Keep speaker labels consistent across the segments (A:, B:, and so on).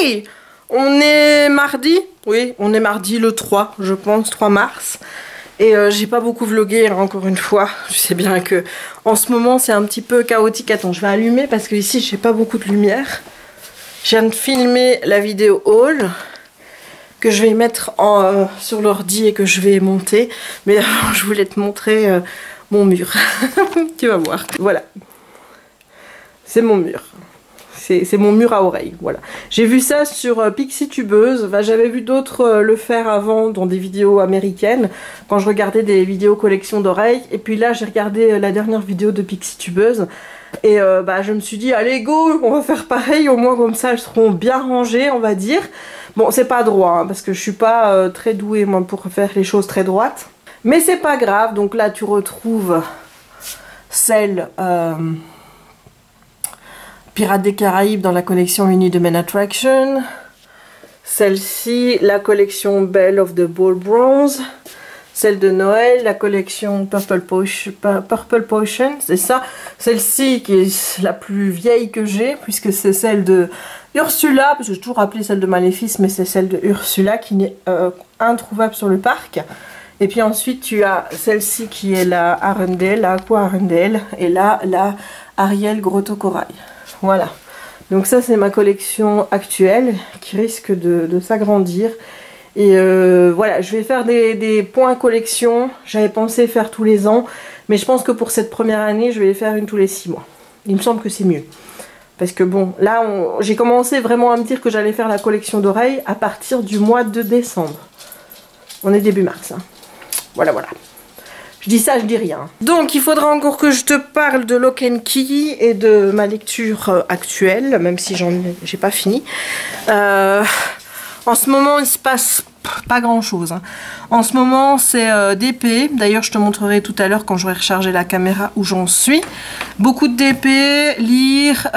A: Hey! On est mardi? Oui, on est mardi le 3, je pense, 3 mars. Et j'ai pas beaucoup vlogué, hein, encore une fois. Je sais bien que en ce moment c'est un petit peu chaotique. Attends, je vais allumer parce que ici j'ai pas beaucoup de lumière. Je viens de filmer la vidéo haul que je vais mettre sur l'ordi et que je vais monter. Mais je voulais te montrer mon mur. Tu vas voir. Voilà. C'est mon mur. C'est mon mur à oreilles, voilà. J'ai vu ça sur Pixie Tubeuse. Enfin, j'avais vu d'autres le faire avant dans des vidéos américaines, quand je regardais des vidéos collection d'oreilles. Et puis là, j'ai regardé la dernière vidéo de Pixie Tubeuse. Et je me suis dit, allez go, on va faire pareil, au moins comme ça, elles seront bien rangées, on va dire. Bon, c'est pas droit, hein, parce que je suis pas très douée, moi, pour faire les choses très droites. Mais c'est pas grave, donc là, tu retrouves celle... Pirates des Caraïbes dans la collection unie de Men Attraction. Celle-ci, la collection Belle of the Ball Bronze. Celle de Noël, la collection Purple Potion, c'est ça. Celle-ci qui est la plus vieille que j'ai, puisque c'est celle de Ursula, parce que j'ai toujours appelé celle de Maléfice, mais c'est celle de Ursula qui n'est introuvable sur le parc. Et puis ensuite tu as celle-ci qui est la Arendelle, la Aqua Arendelle, et là la Ariel Grotto Corail. Voilà, donc ça c'est ma collection actuelle qui risque de s'agrandir. Et voilà, je vais faire des points collection. J'avais pensé faire tous les ans, mais je pense que pour cette première année, je vais les faire une tous les 6 mois. Il me semble que c'est mieux. Parce que bon, là j'ai commencé vraiment à me dire que j'allais faire la collection d'oreilles à partir du mois de décembre. On est début mars, hein. Voilà, voilà. Je dis ça, je dis rien. Donc, il faudra encore que je te parle de Lock and Key et de ma lecture actuelle, même si j'ai pas fini. En ce moment, il se passe pas grand chose, hein. En ce moment, c'est DP. D'ailleurs, je te montrerai tout à l'heure quand j'aurai rechargé la caméra où j'en suis. Beaucoup de DP, lire,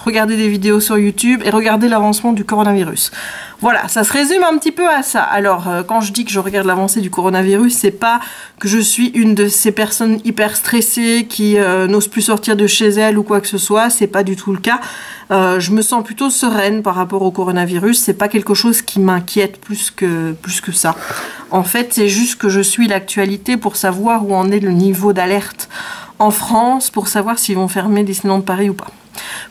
A: regarder des vidéos sur YouTube et regarder l'avancement du coronavirus. Voilà, ça se résume un petit peu à ça. Alors, quand je dis que je regarde l'avancée du coronavirus, c'est pas que je suis une de ces personnes hyper stressées qui n'osent plus sortir de chez elles ou quoi que ce soit. C'est pas du tout le cas. Je me sens plutôt sereine par rapport au coronavirus. C'est pas quelque chose qui m'inquiète plus que ça. En fait, c'est juste que je suis l'actualité pour savoir où en est le niveau d'alerte en France, pour savoir s'ils vont fermer Disneyland Paris ou pas.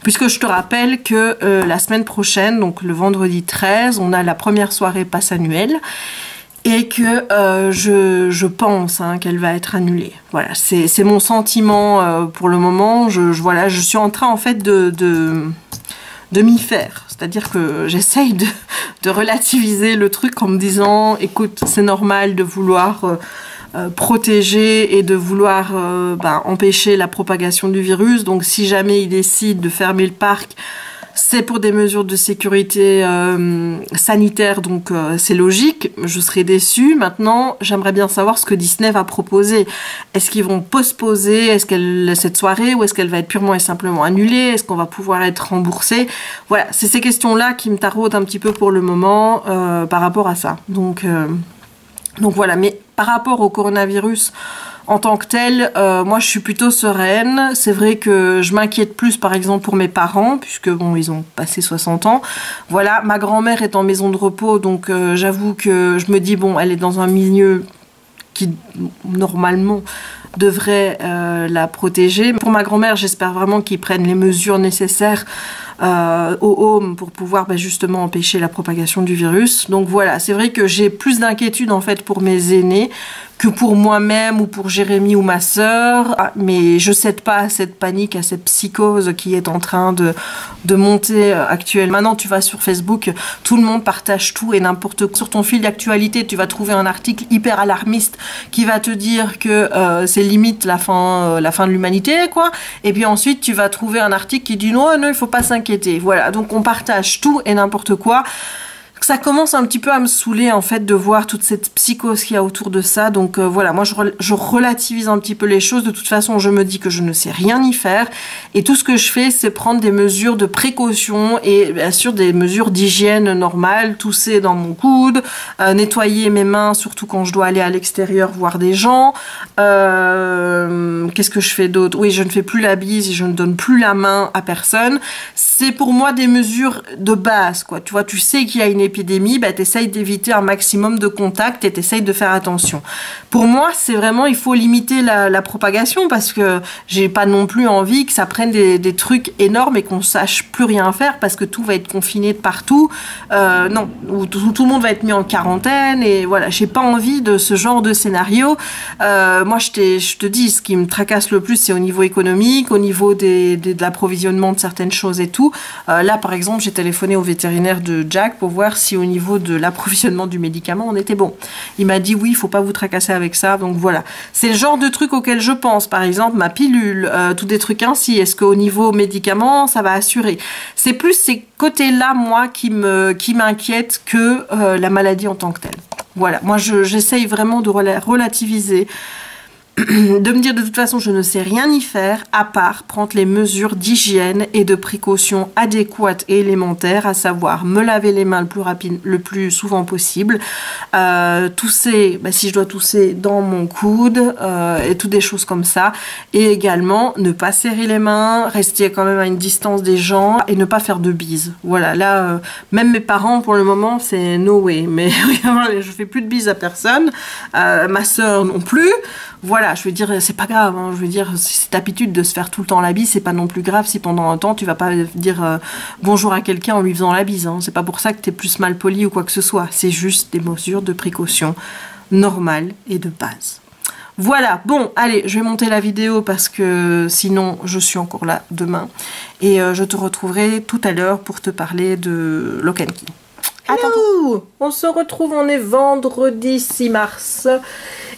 A: Puisque je te rappelle que la semaine prochaine, donc le vendredi 13, on a la première soirée passe annuelle et que je pense qu'elle va être annulée. Voilà, c'est mon sentiment pour le moment. Voilà, je suis en train en fait de m'y faire. C'est-à-dire que j'essaye de relativiser le truc en me disant, écoute, c'est normal de vouloir... protéger et de vouloir empêcher la propagation du virus. Donc si jamais ils décident de fermer le parc, c'est pour des mesures de sécurité sanitaire, donc c'est logique, je serai déçue. Maintenant, j'aimerais bien savoir ce que Disney va proposer. Est-ce qu'ils vont postposer cette soirée ou est-ce qu'elle va être purement et simplement annulée? Est-ce qu'on va pouvoir être remboursé? Voilà, c'est ces questions-là qui me taraudent un petit peu pour le moment par rapport à ça. Donc voilà, mais par rapport au coronavirus en tant que tel, moi je suis plutôt sereine. C'est vrai que je m'inquiète plus par exemple pour mes parents, puisque bon, ils ont passé 60 ans. Voilà, ma grand-mère est en maison de repos, donc j'avoue que je me dis, bon, elle est dans un milieu qui normalement devrait la protéger. Pour ma grand-mère, j'espère vraiment qu'ils prennent les mesures nécessaires au home pour pouvoir justement empêcher la propagation du virus. Donc voilà, c'est vrai que j'ai plus d'inquiétude en fait pour mes aînés que pour moi-même ou pour Jérémy ou ma sœur, mais je cède pas à cette panique, à cette psychose qui est en train de monter actuellement. Maintenant, tu vas sur Facebook, tout le monde partage tout et n'importe quoi. Sur ton fil d'actualité, tu vas trouver un article hyper alarmiste qui va te dire que c'est limite la fin de l'humanité, quoi. Et puis ensuite, tu vas trouver un article qui dit non, il faut pas s'inquiéter. Voilà, donc on partage tout et n'importe quoi. Ça commence un petit peu à me saouler en fait de voir toute cette psychose qu'il y a autour de ça. Donc voilà, moi je relativise un petit peu les choses. De toute façon, je me dis que je ne sais rien y faire et tout ce que je fais, c'est prendre des mesures de précaution et bien sûr des mesures d'hygiène normales, tousser dans mon coude, nettoyer mes mains, surtout quand je dois aller à l'extérieur voir des gens. Qu'est-ce que je fais d'autre? Oui, je ne fais plus la bise, je ne donne plus la main à personne. c'est pour moi des mesures de base, quoi. Tu vois, tu sais qu'il y a une épidémie, bah, tu essayes d'éviter un maximum de contacts et tu essayes de faire attention. Pour moi, c'est vraiment, il faut limiter la propagation parce que j'ai pas non plus envie que ça prenne des trucs énormes et qu'on sache plus rien faire parce que tout va être confiné de partout. Non, où tout le monde va être mis en quarantaine et voilà, j'ai pas envie de ce genre de scénario. Moi, je te dis, ce qui me tracasse le plus, c'est au niveau économique, au niveau de l'approvisionnement de certaines choses et tout. Là, par exemple, j'ai téléphoné au vétérinaire de Jack pour voir si au niveau de l'approvisionnement du médicament, on était bon. Il m'a dit oui, il faut pas vous tracasser avec ça. Donc voilà, c'est le genre de truc auquel je pense. Par exemple, ma pilule, tous des trucs ainsi. Est-ce qu'au niveau médicament, ça va assurer? C'est plus ces côtés-là, moi, qui m'inquiètent que la maladie en tant que telle. Voilà, moi, j'essaye vraiment de relativiser, de me dire de toute façon je ne sais rien y faire à part prendre les mesures d'hygiène et de précaution adéquates et élémentaires, à savoir me laver les mains le plus souvent possible, tousser, si je dois tousser dans mon coude et toutes des choses comme ça, et également ne pas serrer les mains, rester quand même à une distance des gens et ne pas faire de bises. Voilà, là même mes parents pour le moment c'est no way, mais je fais plus de bises à personne, ma soeur non plus. Voilà, je veux dire, c'est pas grave, hein, je veux dire, c'est cette habitude de se faire tout le temps la bise, c'est pas non plus grave si pendant un temps tu vas pas dire bonjour à quelqu'un en lui faisant la bise, hein. C'est pas pour ça que t'es plus mal poli ou quoi que ce soit, c'est juste des mesures de précaution normales et de base. Voilà, bon, allez, je vais monter la vidéo parce que sinon je suis encore là demain et je te retrouverai tout à l'heure pour te parler de Lock and Key. Hello, on se retrouve, on est vendredi 6 mars.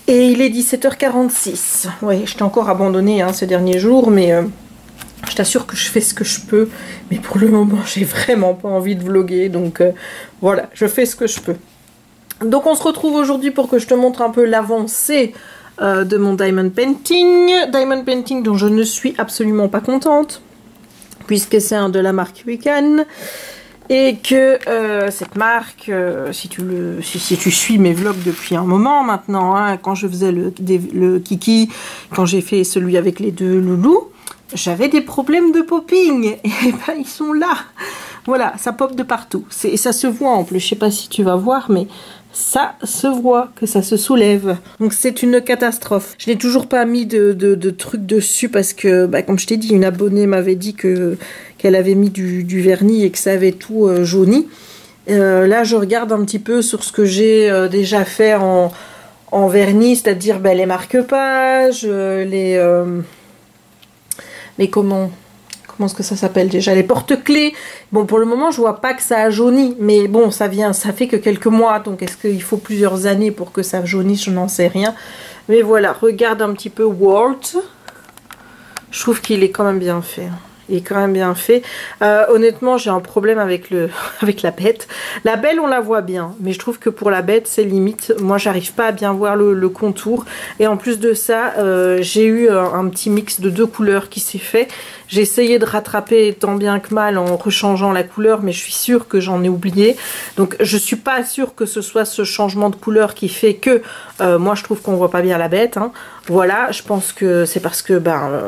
A: Et il est 17h46. Oui, je t'ai encore abandonné ces derniers jours, mais je t'assure que je fais ce que je peux. Mais pour le moment, j'ai vraiment pas envie de vlogger. Donc voilà, je fais ce que je peux. Donc on se retrouve aujourd'hui pour que je te montre un peu l'avancée de mon Diamond Painting. Diamond Painting dont je ne suis absolument pas contente, puisque c'est un de la marque Wiccan. Et que cette marque, si tu suis mes vlogs depuis un moment maintenant, hein, quand je faisais le kiki, quand j'ai fait celui avec les deux loulous, j'avais des problèmes de popping. Et ben ils sont là. Voilà, ça pop de partout. Et ça se voit en plus, je sais pas si tu vas voir, mais ça se voit que ça se soulève. Donc c'est une catastrophe. Je n'ai toujours pas mis de trucs dessus parce que, comme je t'ai dit, une abonnée m'avait dit qu'elle avait mis du vernis et que ça avait tout jauni. Là, je regarde un petit peu sur ce que j'ai déjà fait en vernis, c'est-à-dire les marque-pages, les comment est-ce que ça s'appelle déjà, les porte-clés. Bon, pour le moment, je vois pas que ça a jauni, mais bon, ça fait que quelques mois, donc est-ce qu'il faut plusieurs années pour que ça jaunisse, je n'en sais rien. Mais voilà, regarde un petit peu Walt. Je trouve qu'il est quand même bien fait. Il est quand même bien fait. Honnêtement, j'ai un problème avec la bête. La belle, on la voit bien. Mais je trouve que pour la bête, c'est limite. Moi, j'arrive pas à bien voir le contour. Et en plus de ça, j'ai eu un petit mix de deux couleurs qui s'est fait. J'ai essayé de rattraper tant bien que mal en rechangeant la couleur, mais je suis sûre que j'en ai oublié. Donc, je suis pas sûre que ce soit ce changement de couleur qui fait que moi, je trouve qu'on voit pas bien la bête. Hein. Voilà, je pense que c'est parce que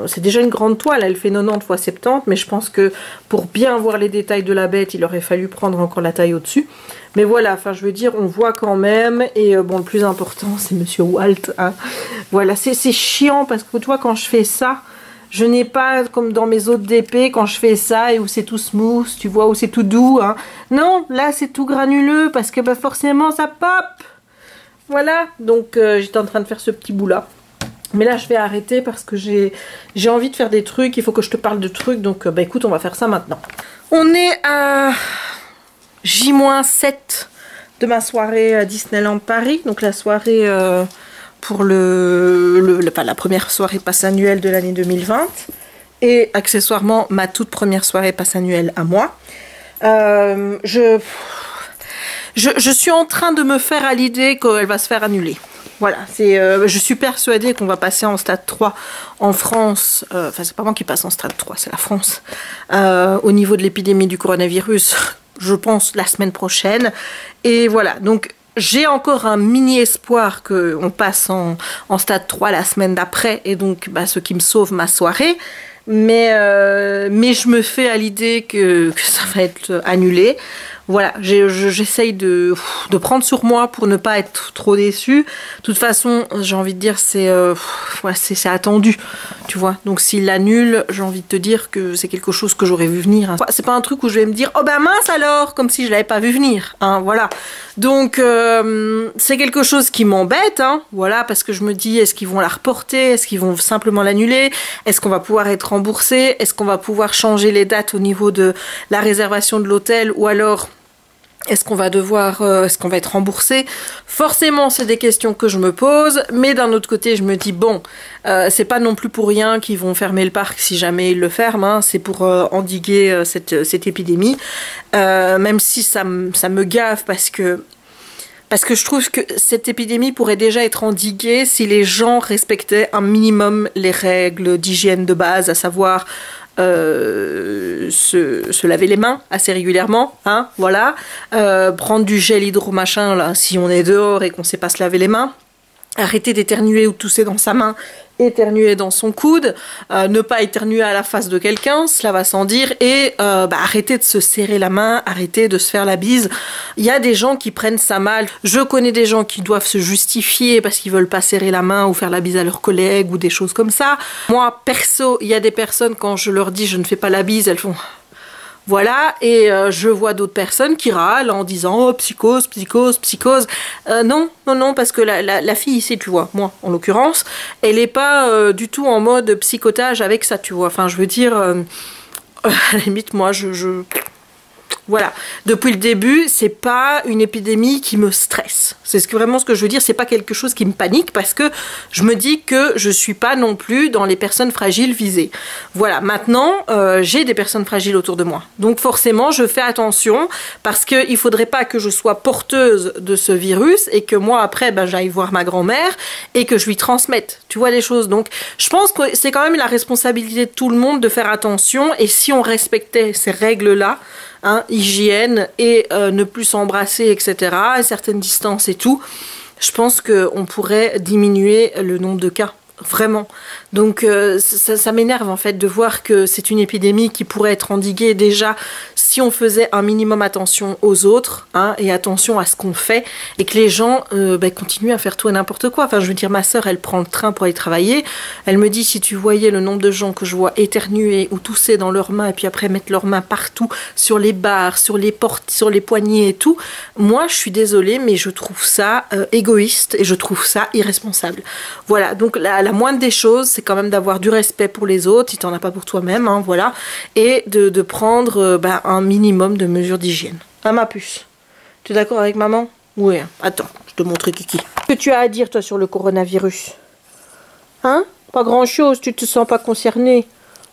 A: c'est déjà une grande toile, elle fait 90 x 70, mais je pense que pour bien voir les détails de la bête, il aurait fallu prendre encore la taille au-dessus. Mais voilà, enfin je veux dire, on voit quand même, et bon, le plus important, c'est Monsieur Walt. Hein. Voilà, c'est chiant parce que toi, quand je fais ça, je n'ai pas, comme dans mes autres DP, quand je fais ça, et où c'est tout smooth, tu vois, où c'est tout doux. Hein. Non, là, c'est tout granuleux, parce que forcément, ça pop. Voilà, donc j'étais en train de faire ce petit bout-là. Mais là, je vais arrêter parce que j'ai envie de faire des trucs. Il faut que je te parle de trucs. Donc, écoute, on va faire ça maintenant. On est à J-7 de ma soirée à Disneyland Paris. Donc, la soirée pour la première soirée passe annuelle de l'année 2020. Et accessoirement, ma toute première soirée passe annuelle à moi. Je suis en train de me faire à l'idée qu'elle va se faire annuler. Voilà, je suis persuadée qu'on va passer en stade 3 en France. Enfin, c'est pas moi qui passe en stade 3, c'est la France. Au niveau de l'épidémie du coronavirus, je pense la semaine prochaine. Et voilà, donc j'ai encore un mini espoir qu'on passe en stade 3 la semaine d'après. Et donc, ce qui me sauve ma soirée. mais je me fais à l'idée que ça va être annulé. Voilà, j'essaye de prendre sur moi pour ne pas être trop déçue. De toute façon, j'ai envie de dire, c'est attendu, tu vois. Donc s'il l'annule, j'ai envie de te dire que c'est quelque chose que j'aurais vu venir. Hein. C'est pas un truc où je vais me dire, oh ben mince alors, comme si je l'avais pas vu venir. Hein, voilà. Donc c'est quelque chose qui m'embête, hein, voilà, parce que je me dis, est-ce qu'ils vont la reporter? Est-ce qu'ils vont simplement l'annuler? Est-ce qu'on va pouvoir être remboursé? Est-ce qu'on va pouvoir changer les dates au niveau de la réservation de l'hôtel? Ou alors, est-ce qu'on va être remboursé? Forcément, c'est des questions que je me pose, mais d'un autre côté, je me dis, bon, c'est pas non plus pour rien qu'ils vont fermer le parc si jamais ils le ferment, hein, c'est pour endiguer cette épidémie, même si ça me gave parce que je trouve que cette épidémie pourrait déjà être endiguée si les gens respectaient un minimum les règles d'hygiène de base, à savoir se laver les mains assez régulièrement, hein, voilà, prendre du gel hydro machin là si on est dehors et qu'on sait pas se laver les mains, arrêter d'éternuer ou de tousser dans sa main, éternuer dans son coude, ne pas éternuer à la face de quelqu'un, cela va sans dire, et arrêter de se serrer la main, arrêter de se faire la bise. Il y a des gens qui prennent ça mal. Je connais des gens qui doivent se justifier parce qu'ils veulent pas serrer la main ou faire la bise à leurs collègues ou des choses comme ça. Moi, perso, il y a des personnes, quand je leur dis je ne fais pas la bise, elles font... Voilà, et je vois d'autres personnes qui râlent en disant « Oh, psychose, psychose, psychose ». Non, parce que la fille ici, tu vois, moi, en l'occurrence, elle n'est pas du tout en mode psychotage avec ça, tu vois. Enfin, je veux dire, à la limite, moi, voilà, depuis le début, c'est pas une épidémie qui me stresse. C'est vraiment ce que je veux dire, c'est pas quelque chose qui me panique parce que je me dis que je suis pas non plus dans les personnes fragiles visées. Voilà, maintenant, j'ai des personnes fragiles autour de moi. Donc forcément, je fais attention parce qu'il faudrait pas que je sois porteuse de ce virus et que moi, après, j'aille voir ma grand-mère et que je lui transmette. Tu vois les choses. Donc, je pense que c'est quand même la responsabilité de tout le monde de faire attention et si on respectait ces règles-là, hein, hygiène et ne plus s'embrasser, etc., à certaines distances et tout, je pense qu'on pourrait diminuer le nombre de cas, vraiment. Donc ça m'énerve en fait de voir que c'est une épidémie qui pourrait être endiguée déjà si on faisait un minimum attention aux autres, hein, et attention à ce qu'on fait, et que les gens continuent à faire tout et n'importe quoi. Enfin, je veux dire, ma sœur, elle prend le train pour aller travailler. Elle me dit, si tu voyais le nombre de gens que je vois éternuer ou tousser dans leurs mains, et puis après mettre leurs mains partout, sur les barres, sur les portes, sur les poignées et tout, moi, je suis désolée, mais je trouve ça égoïste et je trouve ça irresponsable. Voilà, donc la moindre des choses, c'est quand même d'avoir du respect pour les autres, si t'en as pas pour toi-même, hein, voilà, et de prendre un minimum de mesures d'hygiène. Ah, ma puce, tu es d'accord avec maman? Oui, attends, je te montre Kiki. Qu'est-ce que tu as à dire toi sur le coronavirus? Hein? Pas grand-chose, tu te sens pas concerné?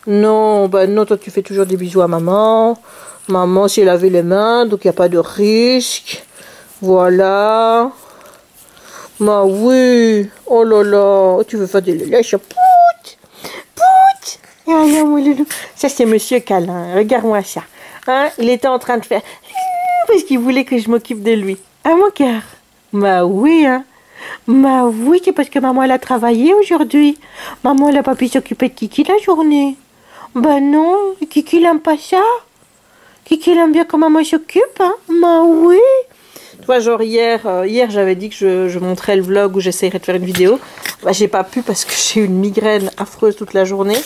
A: Non, non, toi tu fais toujours des bisous à maman. Maman s'est lavé les mains, donc il n'y a pas de risque. Voilà. Bah oui. Oh là là, tu veux faire des lèches? Pout! Pout! Ah non, mon loulou. Ça c'est Monsieur Câlin, regarde-moi ça. Hein? Il était en train de faire... parce qu'il voulait que je m'occupe de lui. Ah mon cœur? Bah oui, hein. Bah oui, c'est parce que maman elle a travaillé aujourd'hui. Maman elle a pas pu s'occuper de Kiki la journée. Bah non, Kiki il aime pas ça. Kiki il aime bien quand maman s'occupe, hein. Bah oui. Tu vois, genre hier j'avais dit que je montrais le vlog où j'essayerais de faire une vidéo. Bah j'ai pas pu parce que j'ai eu une migraine affreuse toute la journée.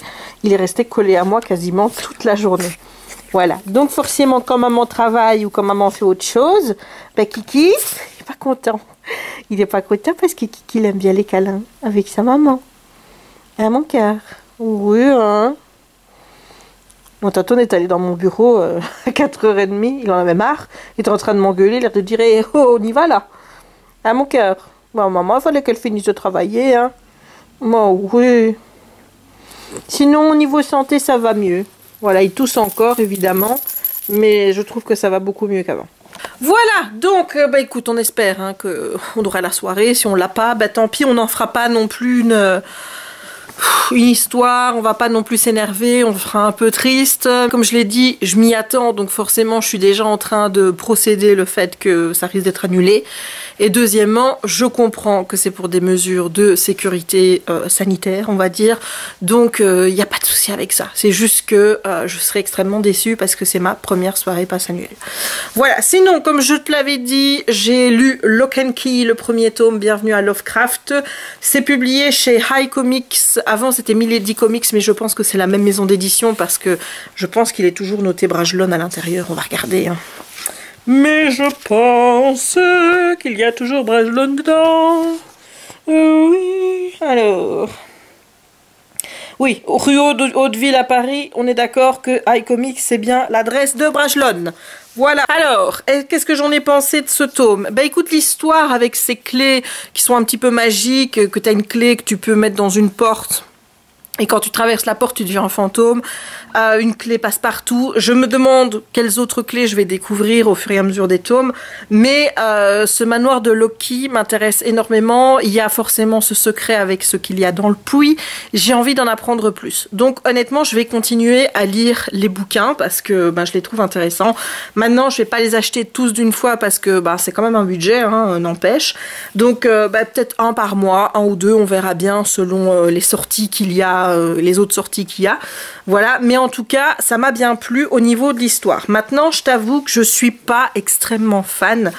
A: Il est resté collé à moi quasiment toute la journée. Voilà, donc forcément quand maman travaille ou quand maman fait autre chose, Kiki, il n'est pas content. Il n'est pas content parce que Kiki il aime bien les câlins avec sa maman. Hein mon cœur? Oui, hein. Bon, tantôt on est allé dans mon bureau à 4h30, il en avait marre. Il était en train de m'engueuler, l'air de dire hey, oh, on y va là. Hein mon cœur? Bon, maman, il fallait qu'elle finisse de travailler, hein. Bon, oui. Sinon, au niveau santé, ça va mieux. Voilà, il tousse encore, évidemment, mais je trouve que ça va beaucoup mieux qu'avant. Voilà, donc, écoute, on espère hein, qu'on aura la soirée. Si on l'a pas, tant pis, on n'en fera pas non plus une histoire, on va pas non plus s'énerver, on sera un peu triste. Comme je l'ai dit, je m'y attends, donc forcément, je suis déjà en train de procéder le fait que ça risque d'être annulé. Et deuxièmement, je comprends que c'est pour des mesures de sécurité sanitaire, on va dire. Donc, il n'y a pas de souci avec ça. C'est juste que je serais extrêmement déçue parce que c'est ma première soirée passe annuelle. Voilà. Sinon, comme je te l'avais dit, j'ai lu Lock and Key, le premier tome, Bienvenue à Lovecraft. C'est publié chez High Comics. Avant, c'était Milady Comics, mais je pense que c'est la même maison d'édition parce que je pense qu'il est toujours noté Brajlon à l'intérieur. On va regarder. Hein. Mais je pense qu'il y a toujours Brajlon dedans. Oui, alors... Oui, rue Hauteville à Paris, on est d'accord que iComics, c'est bien l'adresse de Brajlon. Voilà. Alors, qu'est-ce que j'en ai pensé de ce tome? Bah écoute, l'histoire avec ces clés qui sont un petit peu magiques, que tu as une clé que tu peux mettre dans une porte. Et quand tu traverses la porte, tu deviens un fantôme. Une clé passe-partout. Je me demande quelles autres clés je vais découvrir au fur et à mesure des tomes. Mais ce manoir de Loki m'intéresse énormément. Il y a forcément ce secret avec ce qu'il y a dans le puits. J'ai envie d'en apprendre plus. Donc honnêtement, je vais continuer à lire les bouquins parce que je les trouve intéressants. Maintenant, je vais pas les acheter tous d'une fois parce que c'est quand même un budget, hein, n'empêche. Donc peut-être un par mois, un ou deux, on verra bien selon les sorties qu'il y a. Les autres sorties qu'il y a, voilà, mais en tout cas ça m'a bien plu au niveau de l'histoire. Maintenant je t'avoue que je suis pas extrêmement fan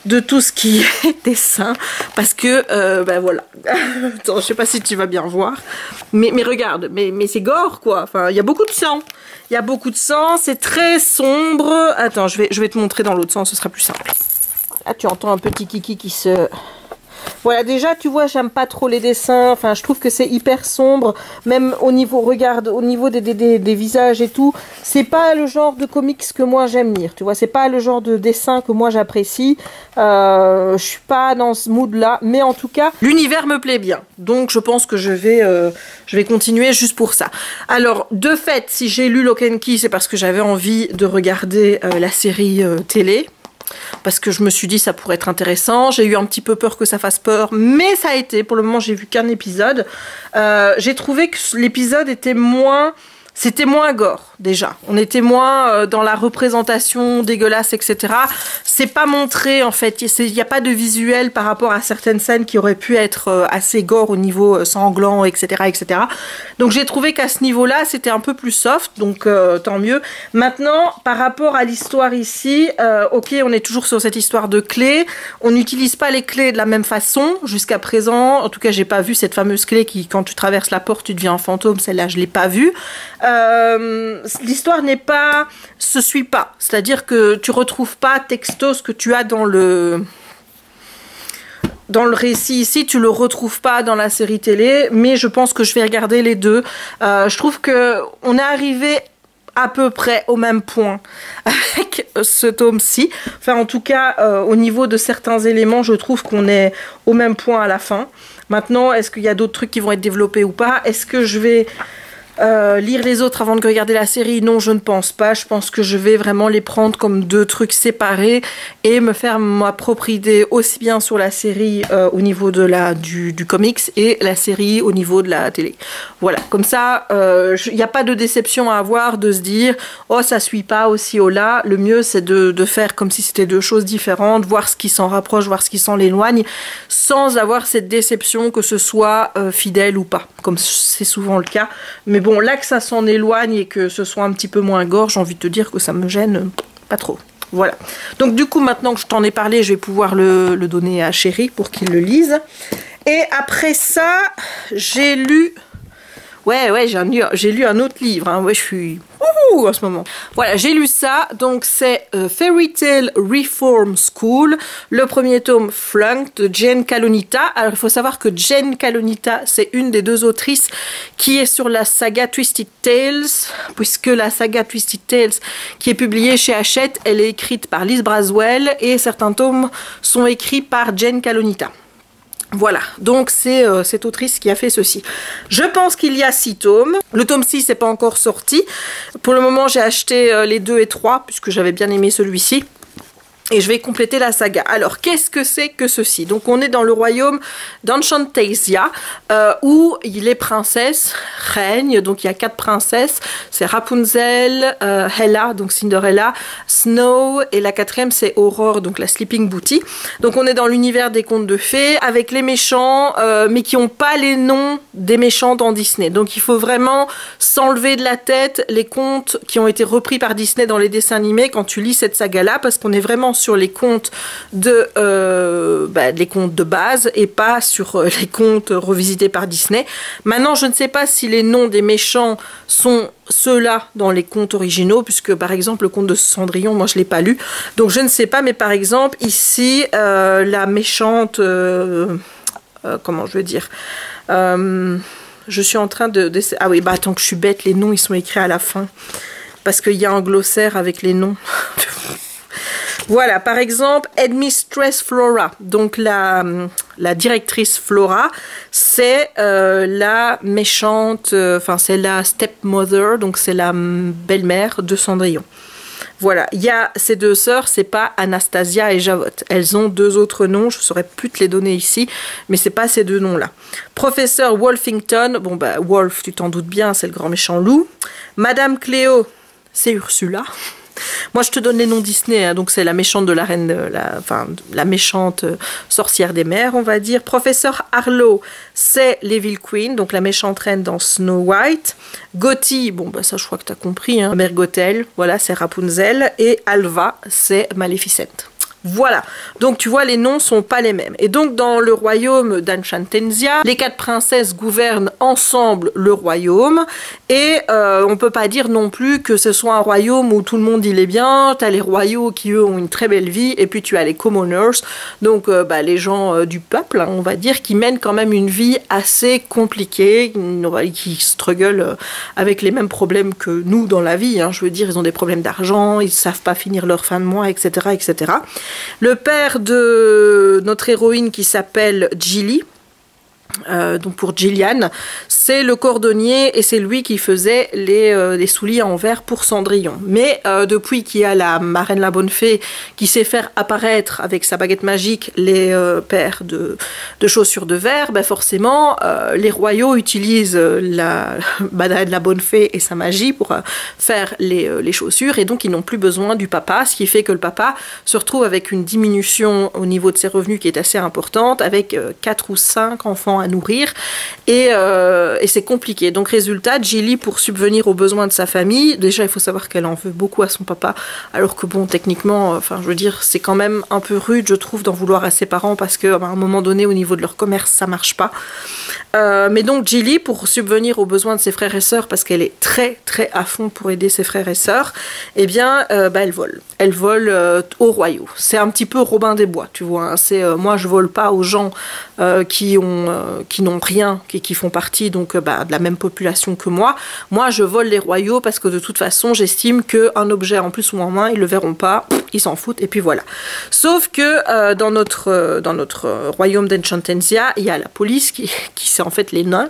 A: de tout ce qui est dessin parce que voilà. Attends, je sais pas si tu vas bien voir, mais regarde, mais c'est gore quoi, enfin il y a beaucoup de sang, c'est très sombre. Attends, je vais te montrer dans l'autre sens, ce sera plus simple. Là tu entends un petit kiki qui se... Voilà, déjà, tu vois, j'aime pas trop les dessins. Enfin, je trouve que c'est hyper sombre. Même au niveau, regarde, au niveau des visages et tout. C'est pas le genre de comics que moi j'aime lire. Tu vois, c'est pas le genre de dessin que moi j'apprécie. Je suis pas dans ce mood-là. Mais en tout cas, l'univers me plaît bien. Donc, je pense que je vais continuer juste pour ça. Alors, de fait, si j'ai lu Lock and Key, c'est parce que j'avais envie de regarder la série télé. Parce que je me suis dit ça pourrait être intéressant. J'ai eu un petit peu peur que ça fasse peur, mais ça a été. Pour le moment, j'ai vu qu'un épisode. J'ai trouvé que l'épisode était moins... C'était moins gore, déjà. On était moins dans la représentation dégueulasse, etc. C'est pas montré, en fait. Il n'y a pas de visuel par rapport à certaines scènes qui auraient pu être assez gore au niveau sanglant, etc., etc. Donc, j'ai trouvé qu'à ce niveau-là, c'était un peu plus soft. Donc, tant mieux. Maintenant, par rapport à l'histoire ici, ok, on est toujours sur cette histoire de clés. On n'utilise pas les clés de la même façon jusqu'à présent. En tout cas, j'ai pas vu cette fameuse clé qui, quand tu traverses la porte, tu deviens un fantôme. Celle-là, je l'ai pas vue. L'histoire se suit pas, c'est-à-dire que tu retrouves pas texto ce que tu as dans le récit ici, tu le retrouves pas dans la série télé, mais je pense que je vais regarder les deux. Je trouve que on est arrivé à peu près au même point avec ce tome-ci. Enfin, en tout cas, au niveau de certains éléments, je trouve qu'on est au même point à la fin. Maintenant, est-ce qu'il y a d'autres trucs qui vont être développés ou pas? Est-ce que je vais lire les autres avant de regarder la série? Non, je ne pense pas. Je pense que je vais vraiment les prendre comme deux trucs séparés et me faire ma propre idée aussi bien sur la série au niveau de du comics et la série au niveau de la télé. Voilà, comme ça, il n'y a pas de déception à avoir de se dire « Oh, ça suit pas aussi haut là ». Le mieux, c'est de faire comme si c'était deux choses différentes, voir ce qui s'en rapproche, voir ce qui s'en éloigne, sans avoir cette déception que ce soit fidèle ou pas, comme c'est souvent le cas. Mais bon, là que ça s'en éloigne et que ce soit un petit peu moins gore, j'ai envie de te dire que ça me gêne pas trop. Voilà. Donc du coup, maintenant que je t'en ai parlé, je vais pouvoir le donner à Chéri pour qu'il le lise. Et après ça, j'ai lu... Ouais, j'ai lu un autre livre. Hein. Ouais, je suis... Ouh, en ce moment. Voilà, j'ai lu ça. Donc, c'est Fairy Tale Reform School. Le premier tome, Flunk, de Jen Kalonita. Alors, il faut savoir que Jen Kalonita, c'est une des deux autrices qui est sur la saga Twisted Tales. Puisque la saga Twisted Tales, qui est publiée chez Hachette, elle est écrite par Liz Braswell. Et certains tomes sont écrits par Jen Kalonita. Voilà, donc c'est cette autrice qui a fait ceci. Je pense qu'il y a 6 tomes. Le tome 6 n'est pas encore sorti. Pour le moment, j'ai acheté les 2 et 3, puisque j'avais bien aimé celui-ci. Et je vais compléter la saga. Alors, qu'est-ce que c'est que ceci? Donc, on est dans le royaume d'Enchantasia, où les princesses règnent. Donc, il y a 4 princesses. C'est Rapunzel, Ella, donc Cinderella, Snow, et la 4e, c'est Aurore, donc la Sleeping Beauty. Donc, on est dans l'univers des contes de fées, avec les méchants, mais qui n'ont pas les noms des méchants dans Disney. Donc, il faut vraiment s'enlever de la tête les contes qui ont été repris par Disney dans les dessins animés quand tu lis cette saga-là, parce qu'on est vraiment sur les contes les contes de base et pas sur les contes revisités par Disney. Maintenant, je ne sais pas si les noms des méchants sont ceux-là dans les contes originaux, puisque par exemple le conte de Cendrillon, moi je l'ai pas lu, donc je ne sais pas, mais par exemple ici la méchante comment je veux dire, je suis en train ah oui, bah attends que je suis bête, les noms ils sont écrits à la fin parce qu'il y a un glossaire avec les noms. Voilà, par exemple, Headmistress Flora, donc la directrice Flora, c'est la méchante, enfin c'est la stepmother, donc c'est la belle-mère de Cendrillon. Voilà, il y a ces 2 sœurs, c'est pas Anastasia et Javotte. Elles ont 2 autres noms, je ne saurais plus te les donner ici, mais c'est pas ces 2 noms-là. Professeur Wolfington, bon bah Wolf, tu t'en doutes bien, c'est le grand méchant loup. Madame Cléo, c'est Ursula. Moi, je te donne les noms Disney, hein, donc c'est la méchante de la reine, la méchante sorcière des mers, on va dire. Professeur Harlow, c'est l'Evil Queen, donc la méchante reine dans Snow White. Gothi, bon, bah ça, je crois que tu as compris, hein. Mère Gothel, voilà, c'est Rapunzel. Et Alva, c'est Maleficent. Voilà, donc tu vois, les noms sont pas les mêmes. Et donc dans le royaume d'Enchantasia, les 4 princesses gouvernent ensemble le royaume. Et on peut pas dire non plus que ce soit un royaume où tout le monde il est bien. T'as les royaux qui eux ont une très belle vie, et puis tu as les commoners, donc les gens du peuple, hein, on va dire, qui mènent quand même une vie assez compliquée, qui struggle avec les mêmes problèmes que nous dans la vie, hein. Je veux dire, ils ont des problèmes d'argent, ils savent pas finir leur fin de mois, etc., etc. Le père de notre héroïne qui s'appelle Gilly, donc pour Gillian, c'est le cordonnier et c'est lui qui faisait les souliers en verre pour Cendrillon. Mais depuis qu'il y a la marraine la bonne fée qui sait faire apparaître avec sa baguette magique les paires de chaussures de verre, ben forcément les royaux utilisent la marraine la bonne fée et sa magie pour faire les chaussures, et donc ils n'ont plus besoin du papa, ce qui fait que le papa se retrouve avec une diminution au niveau de ses revenus qui est assez importante, avec 4 ou 5 enfants à nourrir, et c'est compliqué. Donc résultat, Gilly, pour subvenir aux besoins de sa famille, déjà il faut savoir qu'elle en veut beaucoup à son papa, alors que bon, techniquement, enfin je veux dire, c'est quand même un peu rude, je trouve, d'en vouloir à ses parents, parce qu'à un moment donné, au niveau de leur commerce, ça marche pas. Mais donc Gilly, pour subvenir aux besoins de ses frères et sœurs, parce qu'elle est très très à fond pour aider ses frères et sœurs, eh bien elle vole. Elle vole aux royaux. C'est un petit peu Robin des Bois, tu vois, hein. C'est moi je vole pas aux gens qui n'ont rien, qui font partie donc de la même population que moi. Moi je vole les royaux parce que de toute façon j'estime qu'un objet en plus ou en moins, ils le verront pas, ils s'en foutent, et puis voilà. Sauf que dans notre royaume d'Enchantasia, il y a la police qui c'est en fait les nains.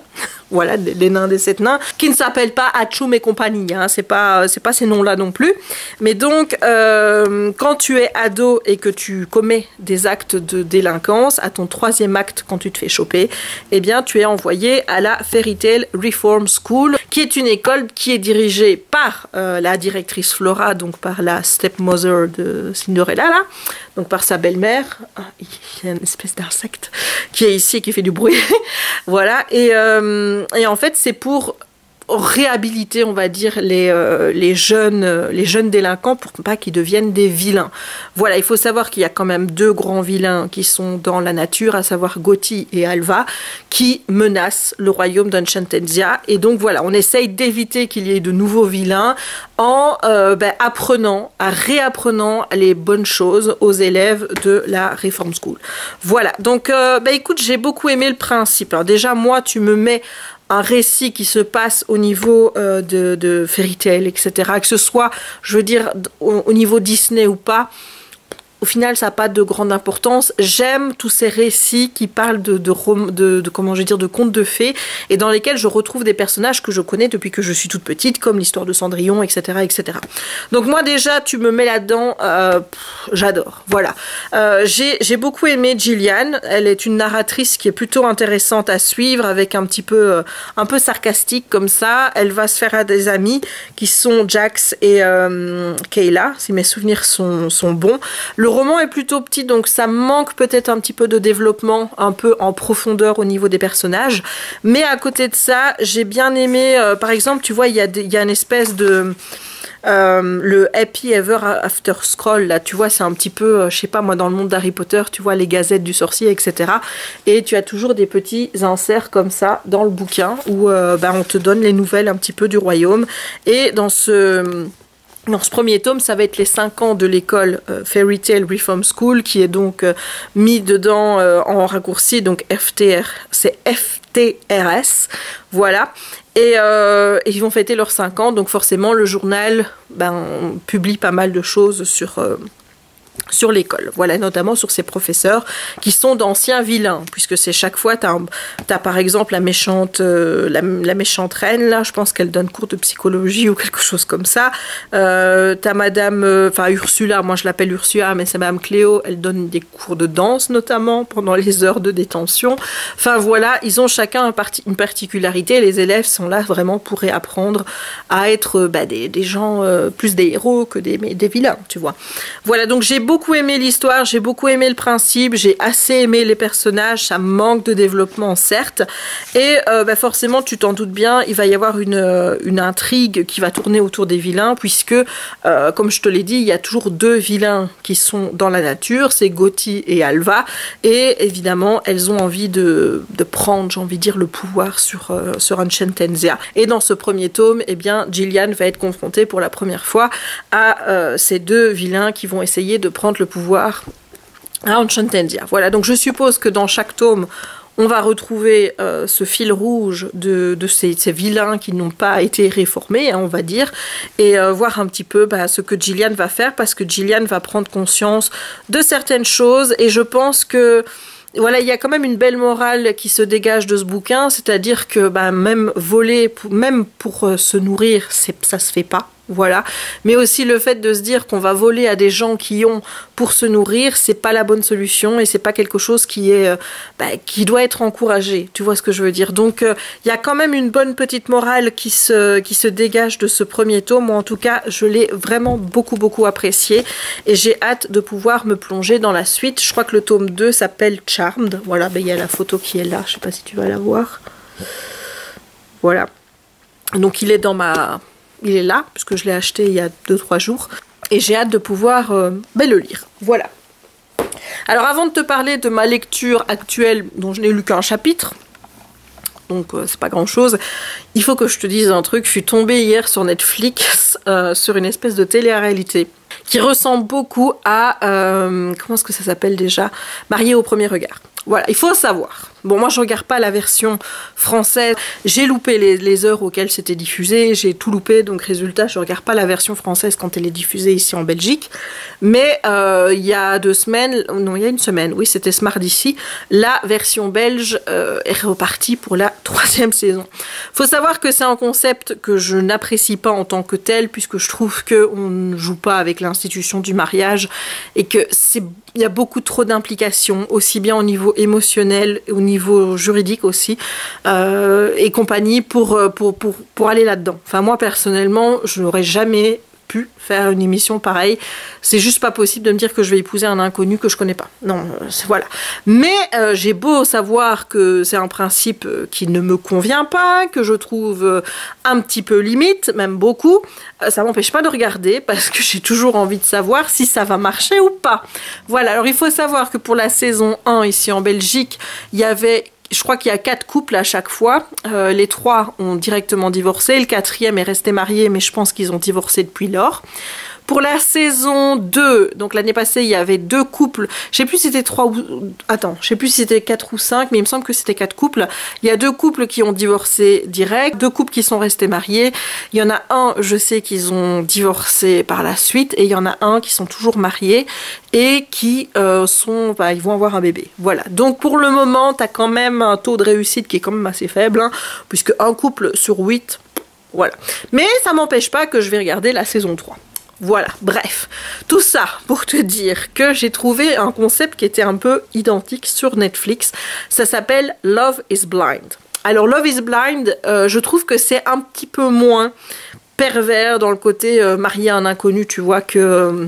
A: Voilà, les nains des 7 nains, qui ne s'appellent pas Hachoum et compagnie, hein, c'est pas ces noms-là non plus. Mais donc, quand tu es ado et que tu commets des actes de délinquance, à ton 3e acte, quand tu te fais choper, eh bien, tu es envoyé à la Fairy Tale Reform School, qui est une école qui est dirigée par la directrice Flora, donc par la stepmother de Cinderella, là, donc par sa belle-mère. Il y a une espèce d'insecte qui est ici et qui fait du bruit. Voilà, et en fait, c'est pour réhabiliter, on va dire, les jeunes délinquants pour pas qu'ils deviennent des vilains. Voilà, il faut savoir qu'il y a quand même 2 grands vilains qui sont dans la nature, à savoir Gothi et Alva, qui menacent le royaume d'Enchantasia. Et donc voilà, on essaye d'éviter qu'il y ait de nouveaux vilains en réapprenant les bonnes choses aux élèves de la Reform School. Voilà, donc écoute, j'ai beaucoup aimé le principe. Alors déjà, moi, tu me mets un récit qui se passe au niveau de Fairy Tail, etc., que ce soit, je veux dire, au niveau Disney ou pas, au final, ça n'a pas de grande importance. J'aime tous ces récits qui parlent comment je vais dire, de contes de fées et dans lesquels je retrouve des personnages que je connais depuis que je suis toute petite, comme l'histoire de Cendrillon, etc., etc. Donc moi déjà, tu me mets là-dedans, j'adore. Voilà. J'ai beaucoup aimé Gillian. Elle est une narratrice qui est plutôt intéressante à suivre, avec un peu sarcastique comme ça. Elle va se faire à des amis qui sont Jax et Kayla, si mes souvenirs sont bons. Le roman est plutôt petit, donc ça manque peut-être un petit peu de développement, un peu en profondeur au niveau des personnages. Mais à côté de ça, j'ai bien aimé, par exemple, tu vois, il y a une espèce de... le Happy Ever After Scroll, là, tu vois, c'est un petit peu, je sais pas, moi, dans le monde d'Harry Potter, tu vois, les gazettes du sorcier, etc. Et tu as toujours des petits inserts comme ça dans le bouquin où on te donne les nouvelles un petit peu du royaume. Et dans ce premier tome, ça va être les 5 ans de l'école Fairy Tale Reform School, qui est donc mis dedans en raccourci, donc FTR, c'est FTRS, voilà. Et ils vont fêter leurs 5 ans, donc forcément le journal publie pas mal de choses sur l'école, voilà, notamment sur ses professeurs qui sont d'anciens vilains, puisque c'est chaque fois, t'as par exemple la méchante reine, là, je pense qu'elle donne cours de psychologie ou quelque chose comme ça, t'as madame, Ursula, moi je l'appelle Ursula, mais c'est madame Cléo, elle donne des cours de danse, notamment, pendant les heures de détention, enfin voilà, ils ont chacun une particularité, les élèves sont là vraiment pour réapprendre à être des gens, plus des héros que des vilains, tu vois. Voilà, donc j'ai beaucoup aimé l'histoire, j'ai beaucoup aimé le principe, j'ai assez aimé les personnages, ça manque de développement certes, et forcément tu t'en doutes bien, il va y avoir une intrigue qui va tourner autour des vilains, puisque comme je te l'ai dit, il y a toujours 2 vilains qui sont dans la nature, c'est Gothi et Alva, et évidemment elles ont envie de prendre, j'ai envie de dire, le pouvoir sur Enchantensia. Et dans ce premier tome, eh bien Gillian va être confrontée pour la première fois à ces 2 vilains qui vont essayer de prendre le pouvoir à Enchantensia. Voilà, donc je suppose que dans chaque tome, on va retrouver ce fil rouge de ces vilains qui n'ont pas été réformés, hein, on va dire, et voir un petit peu ce que Gillian va faire, parce que Gillian va prendre conscience de certaines choses, et je pense que voilà, il y a quand même une belle morale qui se dégage de ce bouquin, c'est-à-dire que même voler, même pour se nourrir, ça se fait pas. Voilà, mais aussi le fait de se dire qu'on va voler à des gens qui ont pour se nourrir, c'est pas la bonne solution et c'est pas quelque chose qui doit être encouragé. Tu vois ce que je veux dire? Donc il y a quand même une bonne petite morale qui se dégage de ce premier tome. Moi, en tout cas, je l'ai vraiment beaucoup apprécié et j'ai hâte de pouvoir me plonger dans la suite. Je crois que le tome 2 s'appelle Charmed. Voilà, il y a la photo qui est là. Je sais pas si tu vas la voir. Voilà. Donc il est là, puisque je l'ai acheté il y a 2-3 jours. Et j'ai hâte de pouvoir le lire. Voilà. Alors avant de te parler de ma lecture actuelle, dont je n'ai lu qu'un chapitre, donc c'est pas grand chose, il faut que je te dise un truc. Je suis tombée hier sur Netflix sur une espèce de télé-réalité qui ressemble beaucoup à... comment est-ce que ça s'appelle déjà? Mariée au premier regard. Voilà, il faut savoir. Bon, moi, je regarde pas la version française. J'ai loupé les heures auxquelles c'était diffusé. J'ai tout loupé, donc résultat, je regarde pas la version française quand elle est diffusée ici en Belgique. Mais il y a 2 semaines, non, il y a 1 semaine, oui, c'était ce mardi-ci, la version belge est repartie pour la 3e saison. Faut savoir que c'est un concept que je n'apprécie pas en tant que tel, puisque je trouve qu'on ne joue pas avec l'institution du mariage et que il y a beaucoup trop d'implications, aussi bien au niveau émotionnel, au niveau juridique aussi, et compagnie, pour aller là-dedans. Enfin, moi, personnellement, je n'aurais jamais pu faire une émission pareille. C'est juste pas possible de me dire que je vais épouser un inconnu que je connais pas. Non, voilà. Mais j'ai beau savoir que c'est un principe qui ne me convient pas, que je trouve un petit peu limite, même beaucoup, ça m'empêche pas de regarder parce que j'ai toujours envie de savoir si ça va marcher ou pas. Voilà, alors il faut savoir que pour la saison 1 ici en Belgique, il y avait... Je crois qu'il y a 4 couples à chaque fois. Les 3 ont directement divorcé. Le 4e est resté marié, mais je pense qu'ils ont divorcé depuis lors. Pour la saison 2, donc l'année passée, il y avait 2 couples. Je sais plus si c'était 3 ou... Attends, je sais plus si c'était 4 ou 5, mais il me semble que c'était 4 couples. Il y a 2 couples qui ont divorcé direct, 2 couples qui sont restés mariés. Il y en a un, je sais qu'ils ont divorcé par la suite, et il y en a un qui sont toujours mariés et qui ils vont avoir un bébé. Voilà. Donc pour le moment, tu as quand même un taux de réussite qui est quand même assez faible, hein, puisque un couple sur 8, voilà. Mais ça m'empêche pas que je vais regarder la saison 3. Voilà, bref, tout ça pour te dire que j'ai trouvé un concept qui était un peu identique sur Netflix. Ça s'appelle Love is Blind. Alors Love is Blind, je trouve que c'est un petit peu moins pervers dans le côté marié à un inconnu, tu vois, que...